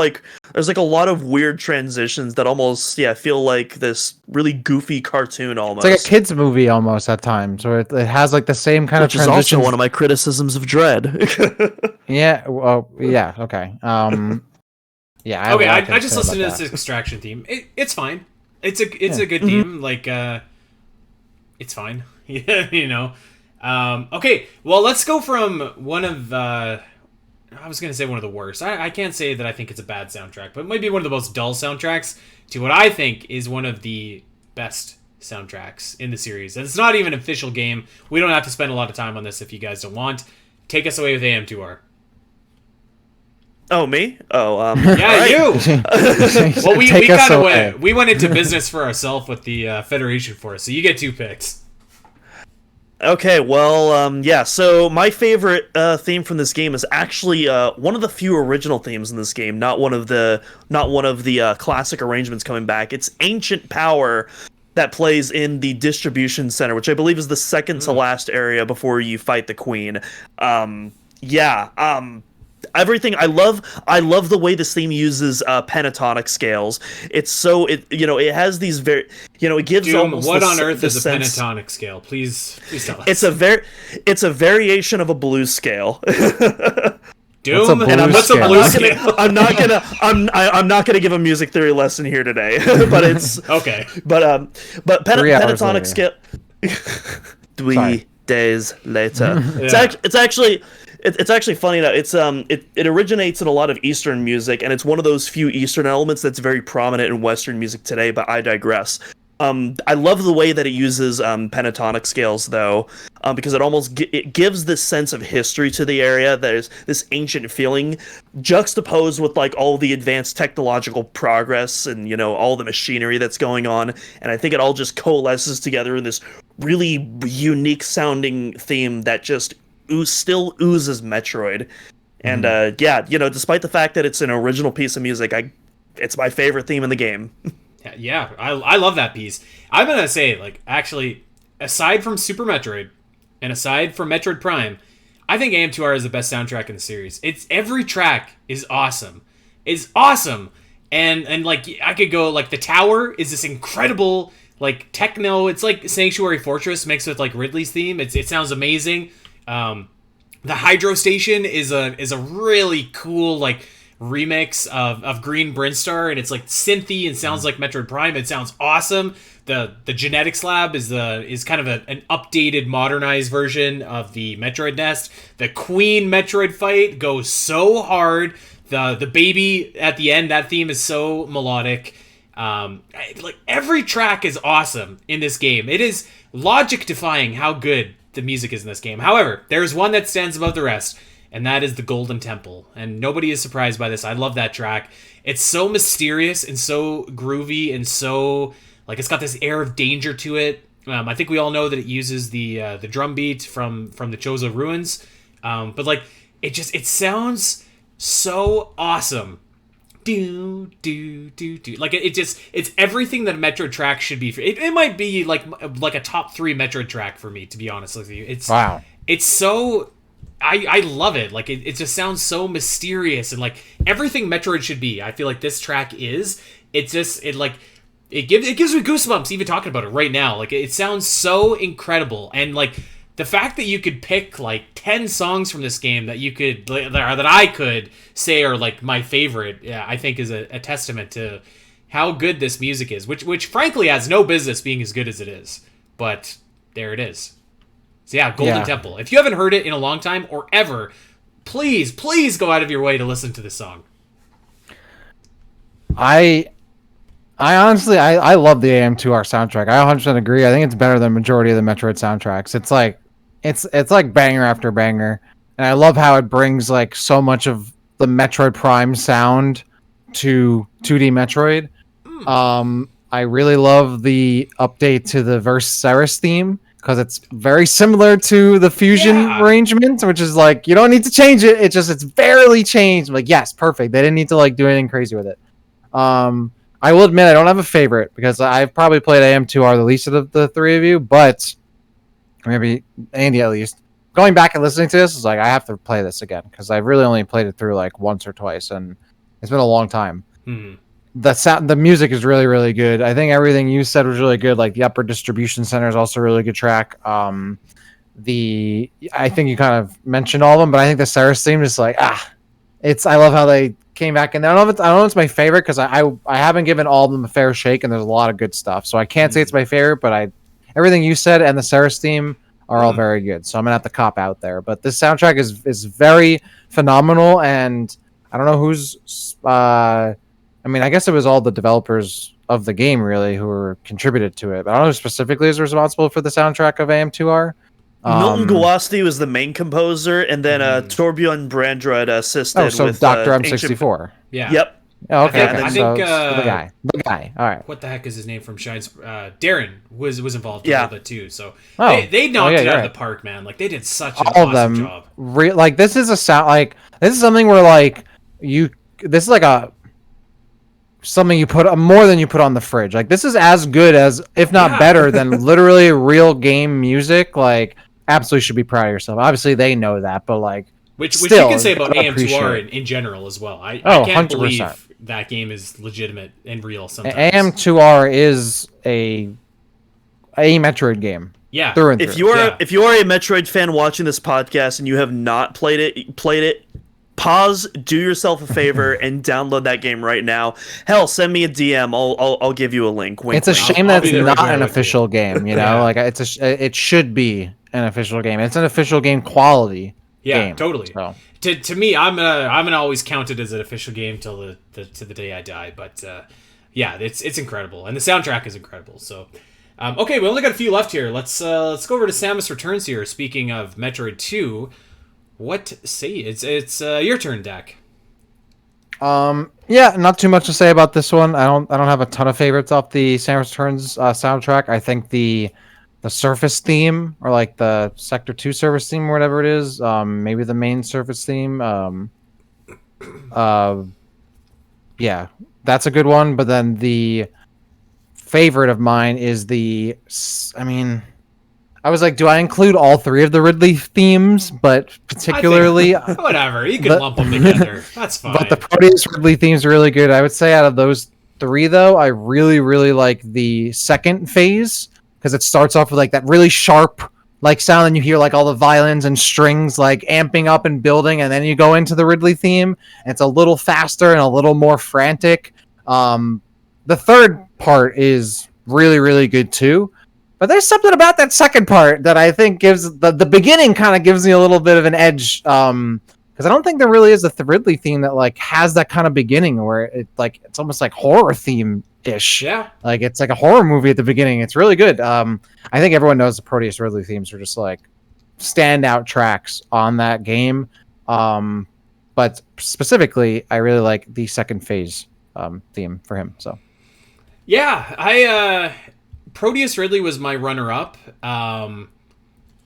weird transitions that almost feel like this really goofy cartoon almost. It's like a kids movie almost at times, or it has like the same kind of transitions. Which is also one of my criticisms of Dread. Yeah. Well. Yeah. Okay. Yeah. Okay. I just listened to this Extraction theme. It's fine. It's a good theme. Like it's fine. Yeah. You know. Okay. Well, let's go from one of. I was going to say one of the worst. I can't say that I think it's a bad soundtrack, but maybe one of the most dull soundtracks to what I think is one of the best soundtracks in the series. And it's not even an official game. We don't have to spend a lot of time on this if you guys don't want. Take us away with AM2R. Oh, me? Oh, yeah, you! Well, we got away. We went into business for ourselves with the Federation Force, so you get 2 picks. Okay, well, yeah, so my favorite theme from this game is actually one of the few original themes in this game, not one of the classic arrangements coming back. It's Ancient Power that plays in the distribution center, which I believe is the second to last area before you fight the queen. Everything I love the way this theme uses pentatonic scales. It has these very it gives Doom, almost what on earth is a pentatonic scale? Please tell us. It's a variation of a blues scale. Doom, what's a blues scale? I'm not gonna give a music theory lesson here today, but it's okay. But pentatonic scale. 3 days later. Yeah. It's actually funny that it originates in a lot of Eastern music, and it's one of those few Eastern elements that's very prominent in Western music today, but I digress. I love the way that it uses pentatonic scales, though, because it gives this sense of history to the area. There's this ancient feeling juxtaposed with like all the advanced technological progress and all the machinery that's going on, and I think it all just coalesces together in this really unique sounding theme that just still oozes Metroid. And despite the fact that it's an original piece of music, it's my favorite theme in the game. Yeah, I love that piece. I'm gonna say, like, actually, aside from Super Metroid and aside from Metroid Prime, I think AM2R is the best soundtrack in the series. Every track is awesome. It's awesome. And like I could go like the Tower is this incredible like techno. It's like Sanctuary Fortress mixed with like Ridley's theme. It sounds amazing. The Hydro Station is a really cool like remix of Green Brinstar, and it's like synthy and sounds like Metroid Prime. It sounds awesome. The Genetics Lab is kind of an updated, modernized version of the Metroid Nest. The Queen Metroid fight goes so hard. The baby at the end, that theme is so melodic. Like every track is awesome in this game. It is logic defying how good the music is in this game. However, there's one that stands above the rest, and that is the Golden Temple. And nobody is surprised by this. I love that track. It's so mysterious and so groovy and so like it's got this air of danger to it. I think we all know that it uses the drum beat from the Chozo Ruins, but like it sounds so awesome. Do do do do. Like it's everything that a Metroid track should be. It might be like a top 3 Metroid track for me, to be honest with you. Wow. It's so. I love it. Like it just sounds so mysterious and like everything Metroid should be. I feel like this track is. It gives me goosebumps even talking about it right now. Like it sounds so incredible, and like the fact that you could pick like 10 songs from this game that you could that I could say are like my favorite, I think is a testament to how good this music is, which frankly has no business being as good as it is, but there it is. So yeah, Golden Temple. If you haven't heard it in a long time or ever, please go out of your way to listen to this song. I honestly love the AM2R soundtrack. I 100% agree. I think it's better than majority of the Metroid soundtracks. It's like banger after banger, and I love how it brings like so much of the Metroid Prime sound to 2D Metroid. I really love the update to the Verceris theme because it's very similar to the Fusion arrangement, which is like you don't need to change it. It's barely changed. Like yes, perfect. They didn't need to like do anything crazy with it. I will admit I don't have a favorite because I've probably played AM2R the least of the three of you, but maybe Andy at least. Going back and listening to this is like I have to play this again because I've really only played it through like once or twice, and it's been a long time. The music is really, really good. I think everything you said was really good. Like the Upper Distribution Center is also a really good track. I think you kind of mentioned all of them, but I think the Ceres theme is like I love how they came back in there. I don't know if it's my favorite because I haven't given all of them a fair shake, and there's a lot of good stuff. So I can't say it's my favorite, but everything you said and the Ceres theme are all very good. So I'm gonna have to cop out there. But this soundtrack is very phenomenal, and I don't know who's. I mean, I guess it was all the developers of the game really who were contributed to it. But I don't know who specifically is responsible for the soundtrack of AM2R. Milton Gawasti was the main composer, and then Torbjorn Brandrud assisted. Oh, so with Dr. M64. Yeah. Yep. Oh, okay. I think the guy. All right. What the heck is his name from Shines? Darren was involved a little bit too. So they knocked it out of the park, man. Like they did such an awesome job. Like this is a sound. Like this is something where like this is like something you put more than you put on the fridge. Like this is as good as, if not better than, literally real game music. Like absolutely should be proud of yourself. Obviously they know that, but like which still, you can say about AM2R in general as well. I can't 100%. Believe that game is legitimate and real. Sometimes AM2R is a Metroid game. Yeah. Through and through. If you are a Metroid fan watching this podcast and you have not played it. Pause, do yourself a favor, and download that game right now. Hell, send me a DM. I'll give you a link. Wink, it's a shame that it's not an official game. You know, like it should be an official game. It's an official game quality. Yeah, game, totally. So. To me, I'm gonna always count it as an official game till the day I die. But it's incredible, and the soundtrack is incredible. So. Okay, we only got a few left here. Let's go over to Samus Returns here. Speaking of Metroid 2. What say it's your turn, Dak. Yeah, not too much to say about this one. I don't have a ton of favorites off the Samus Returns soundtrack. I think the Surface theme, or like the Sector 2 Surface theme, or whatever it is, maybe the main Surface theme. Yeah, that's a good one. But then the favorite of mine is I was like, do I include all three of the Ridley themes? But particularly... whatever, you can lump them together. That's fine. But the Proteus Ridley themes are really good. I would say out of those three, though, I really, really like the second phase. Because it starts off with like that really sharp like sound, and you hear like all the violins and strings like amping up and building. And then you go into the Ridley theme, and it's a little faster and a little more frantic. The third part is really, really good, too. But there's something about that second part that I think gives the beginning kind of gives me a little bit of an edge. Because I don't think there really is a Ridley theme that like has that kind of beginning where it's almost like horror theme ish. Yeah. Like it's like a horror movie at the beginning. It's really good. I think everyone knows the Proteus Ridley themes are just like standout tracks on that game. But specifically, I really like the second phase theme for him. So. Yeah, Proteus Ridley was my runner-up, and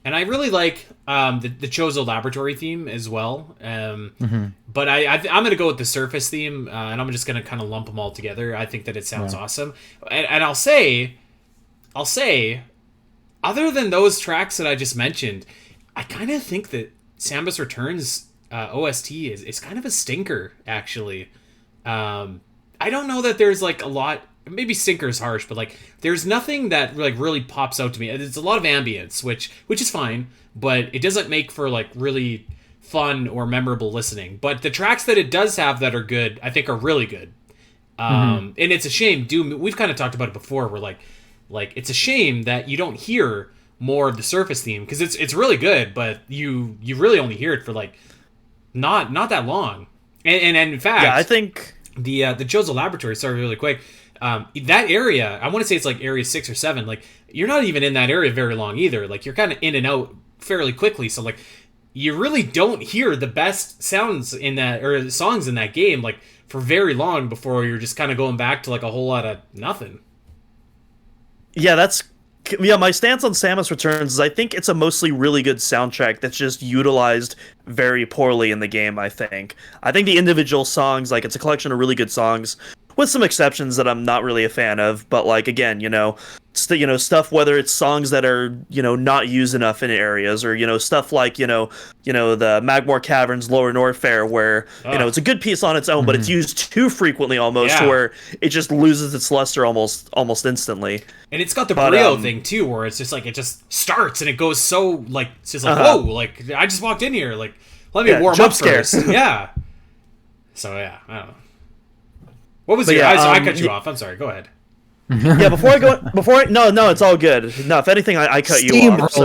I really like the Chozo Laboratory theme as well. But I'm going to go with the Surface theme, and I'm just going to kind of lump them all together. I think that it sounds awesome, and I'll say, other than those tracks that I just mentioned, I kind of think that Samus Returns OST is kind of a stinker, actually. I don't know that there's like a lot maybe stinker is harsh, but like there's nothing that like really pops out to me. It's a lot of ambience, which is fine, but it doesn't make for like really fun or memorable listening. But the tracks that it does have that are good, I think are really good. And it's a shame. Doom. We've kind of talked about it before. Where like it's a shame that you don't hear more of the Surface theme because it's really good, but you really only hear it for like not that long. And in fact, yeah, I think the Chozo Laboratory. Sorry, really quick. That area, I want to say it's like area 6 or 7. Like you're not even in that area very long either. Like you're kind of in and out fairly quickly. So like you really don't hear the best sounds in that or songs in that game like for very long before you're just kind of going back to like a whole lot of nothing. Yeah, my stance on Samus Returns is I think it's a mostly really good soundtrack that's just utilized very poorly in the game, I think the individual songs, like it's a collection of really good songs with some exceptions that I'm not really a fan of, but like again, stuff, whether it's songs that are, not used enough in areas, or, stuff like, the Magmore Caverns Lower Norfair, where, it's a good piece on its own, but it's used too frequently almost, where it just loses its luster almost instantly. And it's got the Brio thing too, where it's just like, it just starts and it goes so, like, it's just like, whoa, like, I just walked in here, like, let me warm up first. Yeah. So, yeah, I don't know. What was your... I cut you off. I'm sorry. Go ahead. Yeah, before no, it's all good. No, if anything, I cut you off.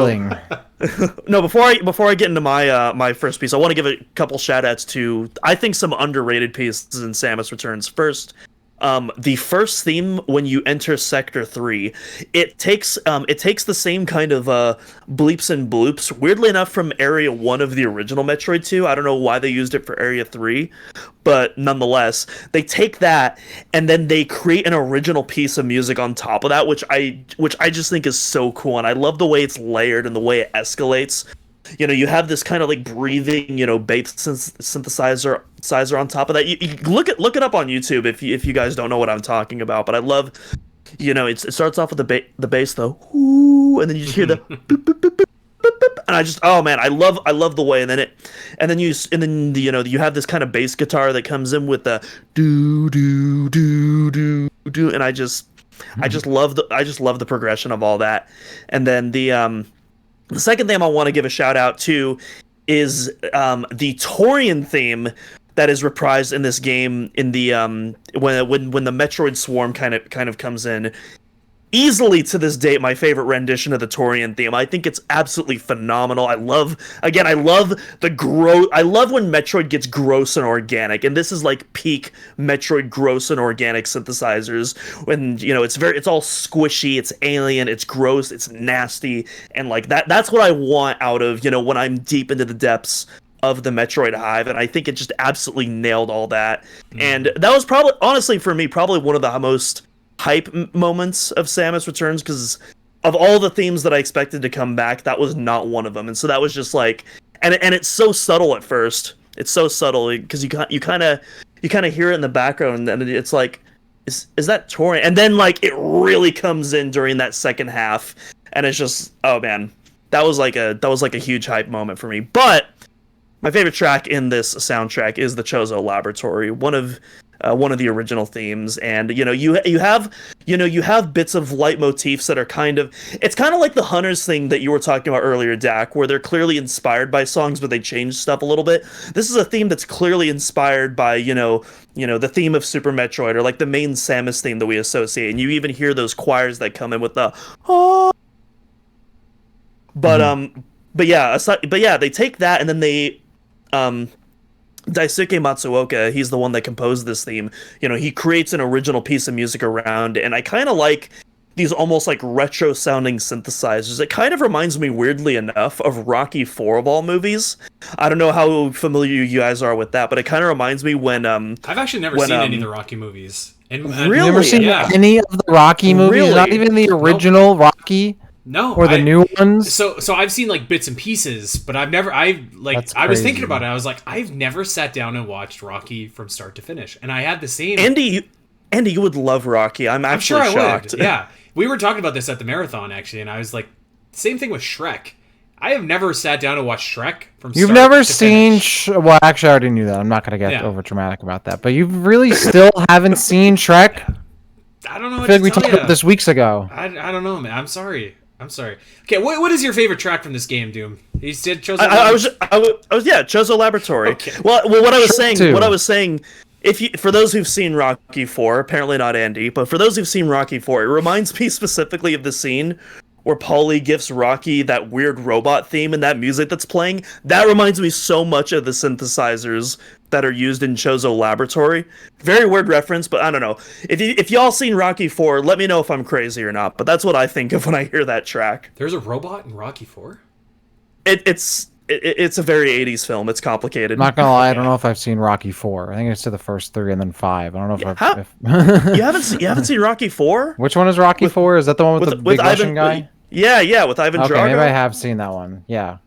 No, before I get into my first piece, I want to give a couple shout-outs to, I think, some underrated pieces in Samus Returns. First, the first theme when you enter Sector 3, it takes the same kind of bleeps and bloops, weirdly enough, from Area 1 of the original Metroid 2. I don't know why they used it for Area 3, but nonetheless, they take that and then they create an original piece of music on top of that, which I just think is so cool, and I love the way it's layered and the way it escalates. You have this kind of like breathing, bass synthesizer on top of that. You look it up on YouTube if you guys don't know what I'm talking about. But I love, it starts off with the bass though, ooh, and then you just hear the boop, boop, boop, boop, boop, boop, and I just, oh man, I love the way, and then you have this kind of bass guitar that comes in with the do do do do do, and I just love the progression of all that, and then the second thing I want to give a shout out to is the Torian theme that is reprised in this game in the when the Metroid Swarm kind of comes in. Easily to this date, my favorite rendition of the Torian theme. I think it's absolutely phenomenal. I love the gross. I love when Metroid gets gross and organic, and this is like peak Metroid gross and organic synthesizers. When it's all squishy, it's alien, it's gross, it's nasty, and like that. That's what I want out of when I'm deep into the depths of the Metroid Hive, and I think it just absolutely nailed all that. And that was probably, honestly, for me, probably one of the most hype moments of Samus Returns, because of all the themes that I expected to come back, that was not one of them. And so that was just like, and it's so subtle at first. It's so subtle because you kind of hear it in the background, and it's like, is that Torian? And then like it really comes in during that second half, and it's just, oh man, that was like a huge hype moment for me. But my favorite track in this soundtrack is the Chozo Laboratory, one of the original themes, and you have bits of leitmotifs that are it's kind of like the Hunters thing that you were talking about earlier, Dak, where they're clearly inspired by songs but they change stuff a little bit. This is a theme that's clearly inspired by the theme of Super Metroid, or like the main Samus theme that we associate, and you even hear those choirs that come in with the but yeah, they take that and then they Daisuke Matsuoka, he's the one that composed this theme. He creates an original piece of music around it, and I kind of like these almost like retro sounding synthesizers. It kind of reminds me, weirdly enough, of Rocky IV of all movies. I don't know how familiar you guys are with that, but it kind of reminds me when I've actually never seen any of the Rocky movies. And really? You've never seen any of the Rocky movies? Really? Not even the original Rocky? No, or the new ones. So I've seen like bits and pieces, but I was thinking about it. I was like, I've never sat down and watched Rocky from start to finish, and I had the same. Andy, you would love Rocky. I'm actually sure shocked. I would. Yeah, we were talking about this at the marathon actually, and I was like, same thing with Shrek. I have never sat down and watched Shrek from. You've never seen? Well, actually, I already knew that. I'm not gonna get over dramatic about that. But you really still haven't seen Shrek? I don't know. I feel like we talked about this weeks ago. I don't know, man. I'm sorry. Okay, what is your favorite track from this game, Doom? You said Chozo. I was Chozo Laboratory. Okay. Well, what I was saying, for those who've seen Rocky IV, apparently not Andy, but for those who've seen Rocky IV, it reminds me specifically of the scene where Paulie gives Rocky that weird robot theme and that music that's playing. That reminds me so much of the synthesizers that are used in Chozo Laboratory. Very weird reference, but I don't know. If y'all seen Rocky IV, let me know if I'm crazy or not, but that's what I think of when I hear that track. There's a robot in Rocky IV? It's a very 80s film. It's complicated. Not gonna lie, I don't know if I've seen Rocky IV. I think it's to the first 3 and then 5. I don't know if you haven't seen Rocky IV? Which one is Rocky IV? Is that the one with the big Russian guy? Yeah, with Ivan Drago. Okay, maybe I have seen that one. Yeah,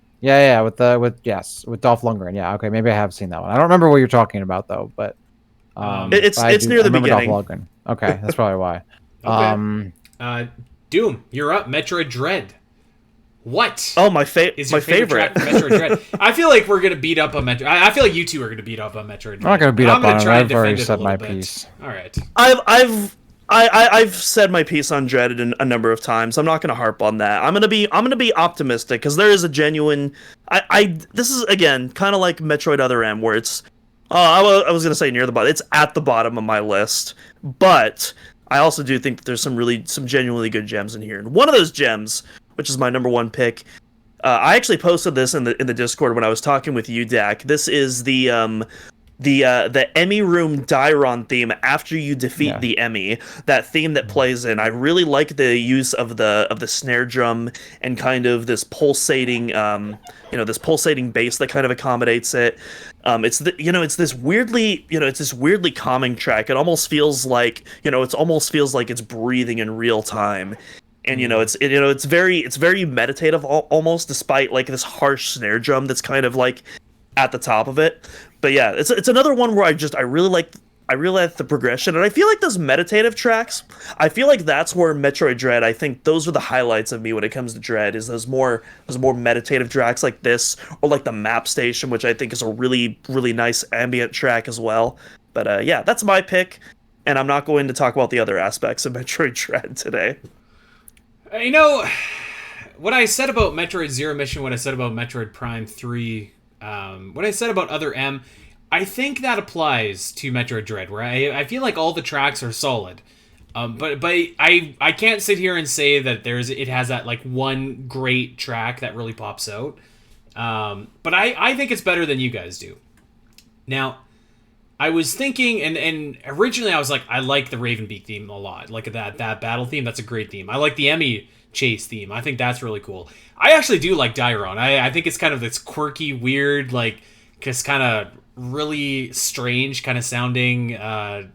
with Dolph Lundgren. Yeah, okay, maybe I have seen that one. I don't remember what you're talking about though, but it's near the beginning. Dolph Lundgren. Okay, that's probably why. Okay. Doom, you're up. Metroid Dread. What? Oh, my favorite. Metroid Dread. I feel like we're gonna beat up on Metroid. I feel like you two are gonna beat up on Metroid Dread. I'm not gonna beat up on it. I've already said my piece. All right. I've said my piece on Dread a number of times. I'm not going to harp on that. I'm going to be optimistic because there is a genuine. This is again kind of like Metroid Other M, where it's. I was going to say near the bottom. It's at the bottom of my list, but I also do think that there's some genuinely good gems in here. And one of those gems, which is my number one pick, I actually posted this in the Discord when I was talking with you, Dak. This is the Emmy Room Dairon theme after you defeat the Emmy. That theme that plays in. I really like the use of the snare drum and kind of this pulsating bass that kind of accommodates it. It's this weirdly calming track. It almost feels like it's breathing in real time. And it's very meditative almost, despite like this harsh snare drum that's kind of like at the top of it. But yeah, it's another one where I really like the progression, and I feel like those meditative tracks, I feel like that's where Metroid Dread, I think those are the highlights of me when it comes to Dread, is those more meditative tracks like this, or like the Map Station, which I think is a really, really nice ambient track as well. But yeah, that's my pick, and I'm not going to talk about the other aspects of Metroid Dread today. What I said about Metroid Zero Mission, what I said about Metroid Prime 3, what I said about Other M, I think that applies to Metroid Dread, where I feel like all the tracks are solid. But I can't sit here and say that it has that like one great track that really pops out. But I think it's better than you guys do. Now, I was thinking, and originally I was like, I like the Ravenbeak theme a lot. Like that battle theme, that's a great theme. I like the Emmy chase theme. I think that's really cool. I actually do like Dairon. I think it's kind of this quirky, weird, like just kind of really strange kind of sounding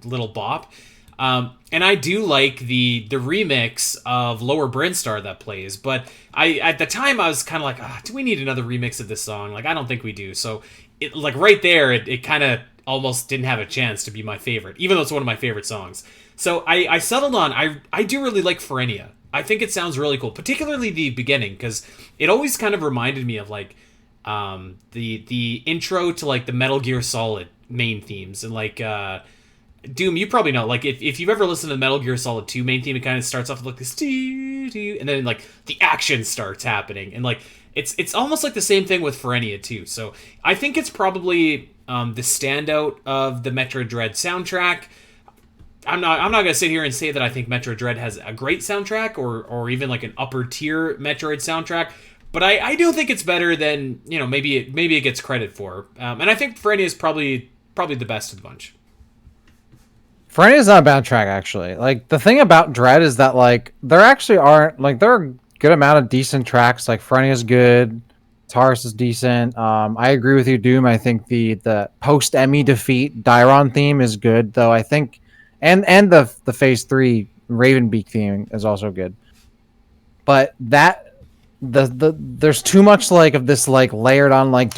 little bop. And I do like the remix of Lower Brinstar that plays, but at the time I was kind of like, do we need another remix of this song? Like, I don't think we do. So it like right there, it kind of almost didn't have a chance to be my favorite, even though it's one of my favorite songs. So I settled on, I do really like Ferenia. I think it sounds really cool, particularly the beginning, because it always kind of reminded me of like the intro to like the Metal Gear Solid main themes. And like Doom, you probably know, like if you've ever listened to the Metal Gear Solid 2 main theme, it kind of starts off with like this and then like the action starts happening, and like it's almost like the same thing with Ferenia too. So I think it's probably the standout of the Metroid Dread soundtrack. I'm not gonna sit here and say that I think Metroid Dread has a great soundtrack or even like an upper tier Metroid soundtrack, but I do think it's better than maybe it gets credit for. And I think Ferenia is probably the best of the bunch. Ferenia is not a bad track, actually. Like, the thing about Dread is that like there actually aren't, like, there are a good amount of decent tracks. Like Ferenia is good, Taurus is decent. I agree with you, Doom. I think the post Emmy defeat Dairon theme is good, though. I think and the Phase 3 Ravenbeak theme is also good. But that there's too much like of this like layered on like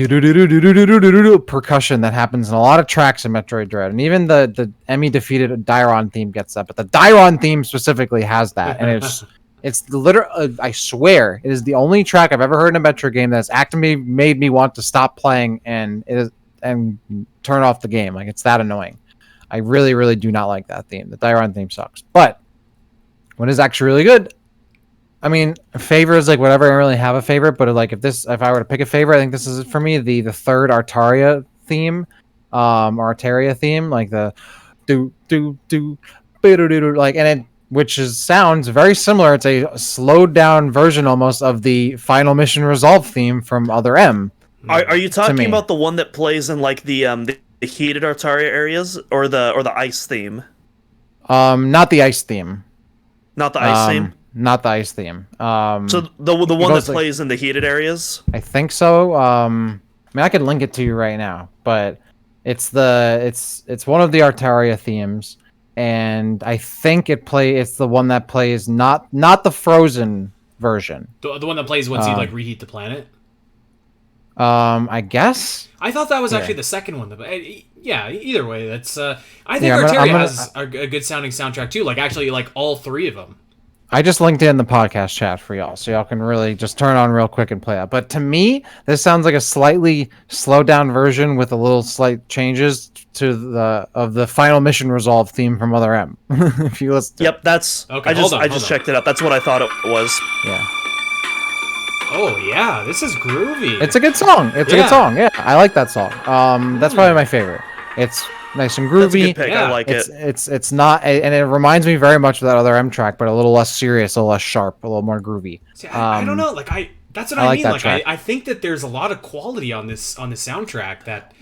percussion that happens in a lot of tracks in Metroid Dread, and even the Emmy defeated Dairon theme gets that, but the Dairon theme specifically has that, and it's the literal. I swear it is the only track I've ever heard in a Metroid game that's actively made me want to stop playing and turn off the game. Like, it's that annoying. I really, really do not like that theme. The Dairon theme sucks, but What is actually really good. I mean, favorite is like whatever. I don't really have a favorite, but like if I were to pick a favorite, I think this is for me the third Artaria theme, Artaria theme, like the do do do do like, and it sounds very similar. It's a slowed down version almost of the Final Mission Resolve theme from Other M. Are you talking about the one that plays in like the heated Artaria areas, or the ice theme? Not the ice theme. Not the ice theme. Not the ice theme. So the one that plays in the heated areas. I think so. I mean, I could link it to you right now, but it's one of the Artaria themes, and I think it's the one that plays not the Frozen version. The one that plays once you like reheat the planet. I guess. I thought that was actually the second one. Yeah, either way, that's. I think Artaria has a good sounding soundtrack too. Like actually, like all three of them. I just linked in the podcast chat for y'all, so y'all can really just turn on real quick and play that. But to me, this sounds like a slightly slowed down version with a little slight changes to the Final Mission Resolve theme from Other M. If you listen. Yep, that's. Okay, I just checked it up. That's what I thought it was. Yeah. Oh yeah, this is groovy. It's a good song. It's a good song. Yeah, I like that song. That's probably my favorite. It's nice and groovy. That's a good pick. I like it. It's not, and it reminds me very much of that Other M track, but a little less serious, a little less sharp, a little more groovy. See, I don't know. Like that's what I mean. Like I think that there's a lot of quality on this soundtrack. That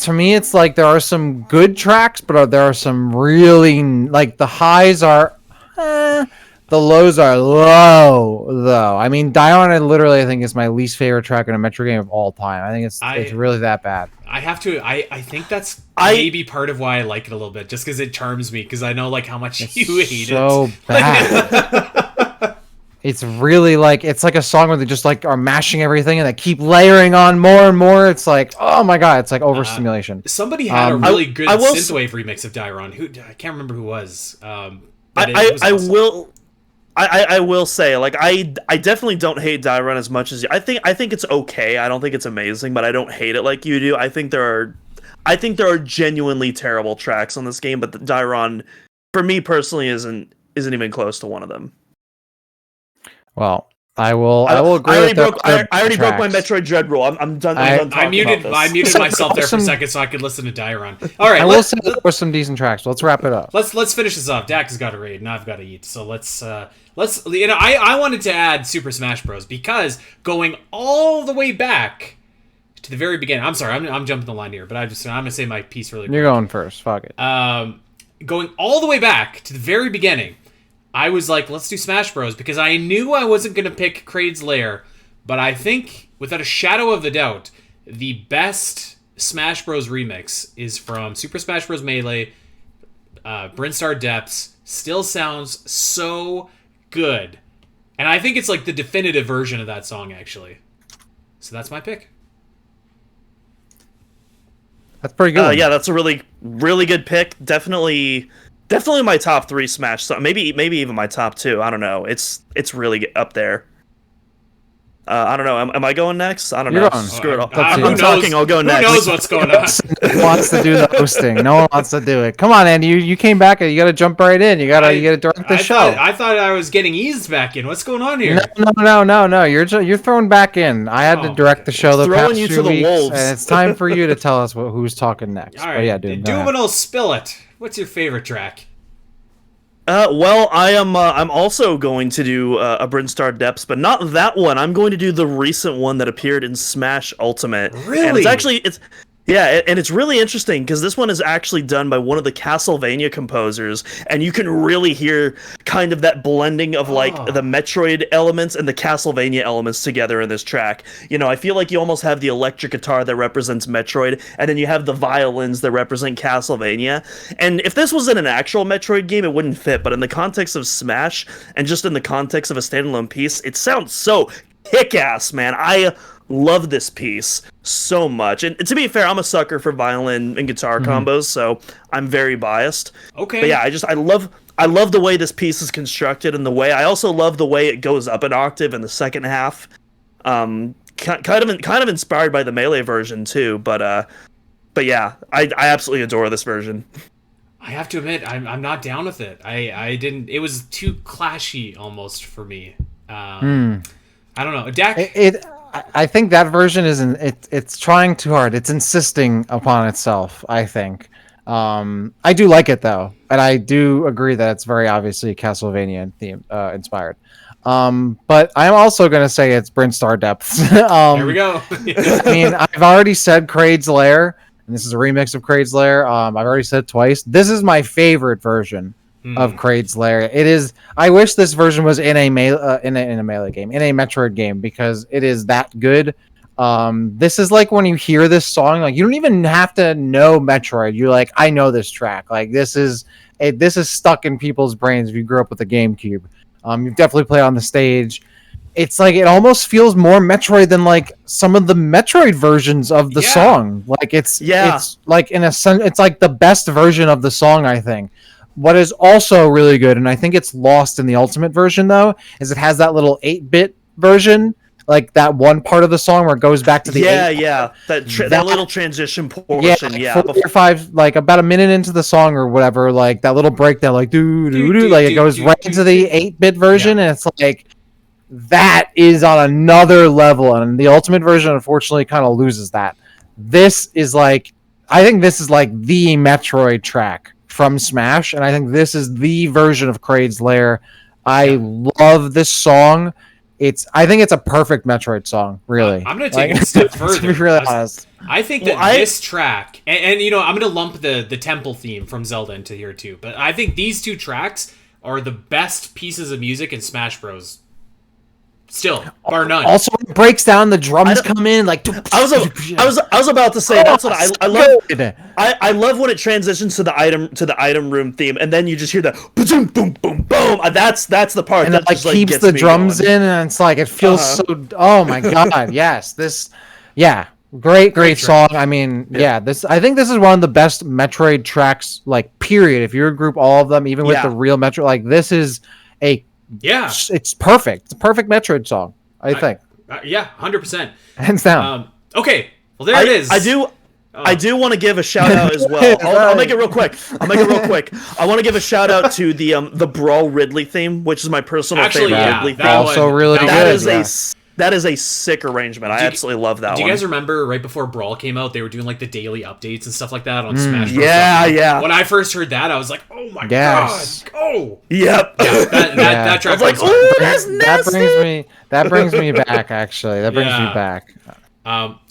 to me, it's like there are some good tracks, but there are some really like the highs are. The lows are low, though. I mean, Dion, I think is my least favorite track in a Metro game of all time. I think it's really that bad. I have to. I think that's maybe part of why I like it a little bit, just because it charms me. Because I know like how much you hate it. So bad. It's really like it's like a song where they just like are mashing everything and they keep layering on more and more. It's like, oh my god, it's like overstimulation. Somebody had a really good synthwave remix of Diron. I can't remember who was. I will say, like, I definitely don't hate Diron as much as you. I think it's okay. I don't think it's amazing, but I don't hate it like you do. I think there are genuinely terrible tracks on this game, but the Diron, for me personally, isn't even close to one of them. Well, I will agree. I already broke my Metroid Dread rule. I'm done. I muted myself there for a second so I could listen to Diron. All right, I will say there were some decent tracks. Let's wrap it up. Let's finish this off. Dak has got to raid, and I've got to eat. So let's. I wanted to add Super Smash Bros. Because going all the way back to the very beginning. I'm sorry, I'm jumping the line here, but I'm gonna say my piece really quick. You're going first. Fuck it. Going all the way back to the very beginning. I was like, let's do Smash Bros. Because I knew I wasn't going to pick Kraid's Lair, but I think, without a shadow of a doubt, the best Smash Bros. Remix is from Super Smash Bros. Melee, Brinstar Depths. Still sounds so good. And I think it's like the definitive version of that song, actually. So that's my pick. That's pretty good. Yeah, that's a really, really good pick. Definitely my top 3 Smash song. Maybe even my top 2. I don't know. It's really up there. I don't know. Am I going next? I don't know. Screw it. I'm talking. I'll go next. Who knows what's going on? No one wants to do the hosting. No one wants to do it. Come on, Andy. You came back. You got to jump right in. You got to direct the show. I thought I was getting eased back in. What's going on here? No. You're thrown back in. I had to direct the show the past 2 weeks, and it's time for you to tell us who's talking next. All right. But yeah, dude. Duminal Spill It. What's your favorite track? Well, I'm also going to do a Brinstar Depths, but not that one. I'm going to do the recent one that appeared in Smash Ultimate. Really? And it's really interesting because this one is actually done by one of the Castlevania composers, and you can really hear kind of that blending of like the Metroid elements and the Castlevania elements together in this track. You know, I feel like you almost have the electric guitar that represents Metroid, and then you have the violins that represent Castlevania. And if this was in an actual Metroid game, it wouldn't fit, but in the context of Smash and just in the context of a standalone piece, it sounds so kick-ass, man. I love this piece so much, and to be fair, I'm a sucker for violin and guitar combos, so I'm very biased. Okay, but yeah, I love the way this piece is constructed, and I also love the way it goes up an octave in the second half. Kind of inspired by the Melee version too, but yeah, I absolutely adore this version. I have to admit, I'm not down with it. I didn't. It was too clashy almost for me. I don't know. Dak. I think that version it's trying too hard. It's insisting upon itself, I think. I do like it though, and I do agree that it's very obviously Castlevania theme inspired. But I'm also gonna say it's Brinstar Depths. There we go. I mean, I've already said Kraid's Lair, and this is a remix of Kraid's Lair. I've already said it twice. This is my favorite version of Kraid's Lair. It is. I wish this version was in a Melee game, in a Metroid game, because it is that good. This is like when you hear this song, like you don't even have to know Metroid. You're like, I know this track. Like this is stuck in people's brains if you grew up with a GameCube. You've definitely played on the stage. It's like it almost feels more Metroid than like some of the Metroid versions of the song. Like it's like in a sense, it's like the best version of the song, I think. What is also really good, and I think it's lost in the Ultimate version though, is it has that little 8-bit version, like that one part of the song where it goes back to the that little transition portion, like 4 or 5, like about a minute into the song or whatever, like that little breakdown, like like it goes right into the 8-bit version, and it's like that is on another level, and the Ultimate version unfortunately kind of loses that. This is like, I think this is like the Metroid track from Smash, and I think this is the version of Kraid's Lair. I love this song. I think it's a perfect Metroid song, really. I'm going to take it a step further. To be really honest. I think that this track, and you know, I'm going to lump the temple theme from Zelda into here too, but I think these two tracks are the best pieces of music in Smash Bros. Still, bar none. Also, when it breaks down, the drums come in like. I was about to say that's what I love. I love when it transitions to the item room theme, and then you just hear the boom boom boom boom. That's the part and that like just, keeps the drums in, and it's like it feels so. Oh my god! Yes, great song. I mean, this. I think this is one of the best Metroid tracks. Like, period. If you group all of them, even with the real Metroid, like this is a. Yeah, it's perfect. It's a perfect Metroid song, I think. 100%. Hands down. Okay, well there it is. I do want to give a shout out as well. I'll make it real quick. I want to give a shout out to the Brawl Ridley theme, which is my personal favorite Ridley theme. Also really good. That is a sick arrangement. I absolutely love that one. Do you guys remember right before Brawl came out, they were doing like the daily updates and stuff like that on Smash Bros. Yeah. When I first heard that, I was like, oh my god. Oh. Yep. Yeah, that track was like, oh, that's nasty. That brings me back, actually. That brings me back.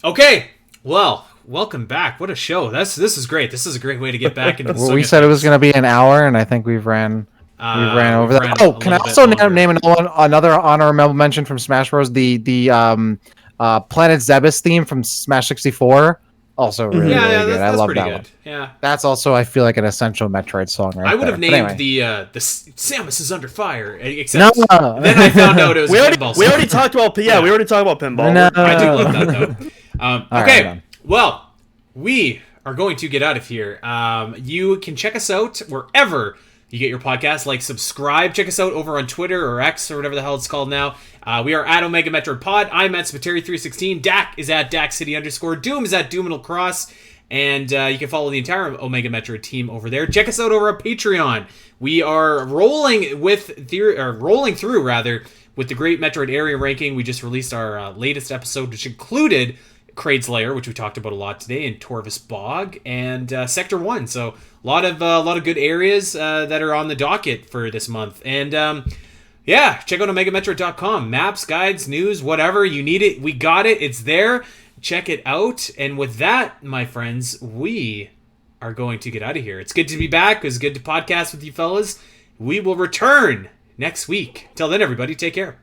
Okay. Well, welcome back. What a show. This is great. This is a great way to get back into the Well, we said it was going to be an hour, and I think we've ran over that. Oh, can I also name another honorable mention from Smash Bros? The Planet Zebes theme from Smash 64. Also really good. I love that one. Yeah. That's also, I feel like, an essential Metroid song right I would there. have named the Samus is under fire, except then I found out it was a pinball song. We already talked about pinball. No. I do love that though. Okay. Well, we are going to get out of here. You can check us out wherever you get your podcast. Like, subscribe. Check us out over on Twitter or X or whatever the hell it's called now. We are at Omega Metroid Pod. I'm at Spiteri316. Dak is at DakCity_. Doom is at Doominalcross. And you can follow the entire Omega Metroid team over there. Check us out over at Patreon. We are rolling through with the Great Metroid Area Ranking. We just released our latest episode, which included Kraid's Lair, which we talked about a lot today, and Torvus Bog, and Sector 1. So a lot of good areas that are on the docket for this month. And check out OmegaMetroid.com. Maps, guides, news, whatever. You need it. We got it. It's there. Check it out. And with that, my friends, we are going to get out of here. It's good to be back. It was good to podcast with you fellas. We will return next week. Till then, everybody, take care.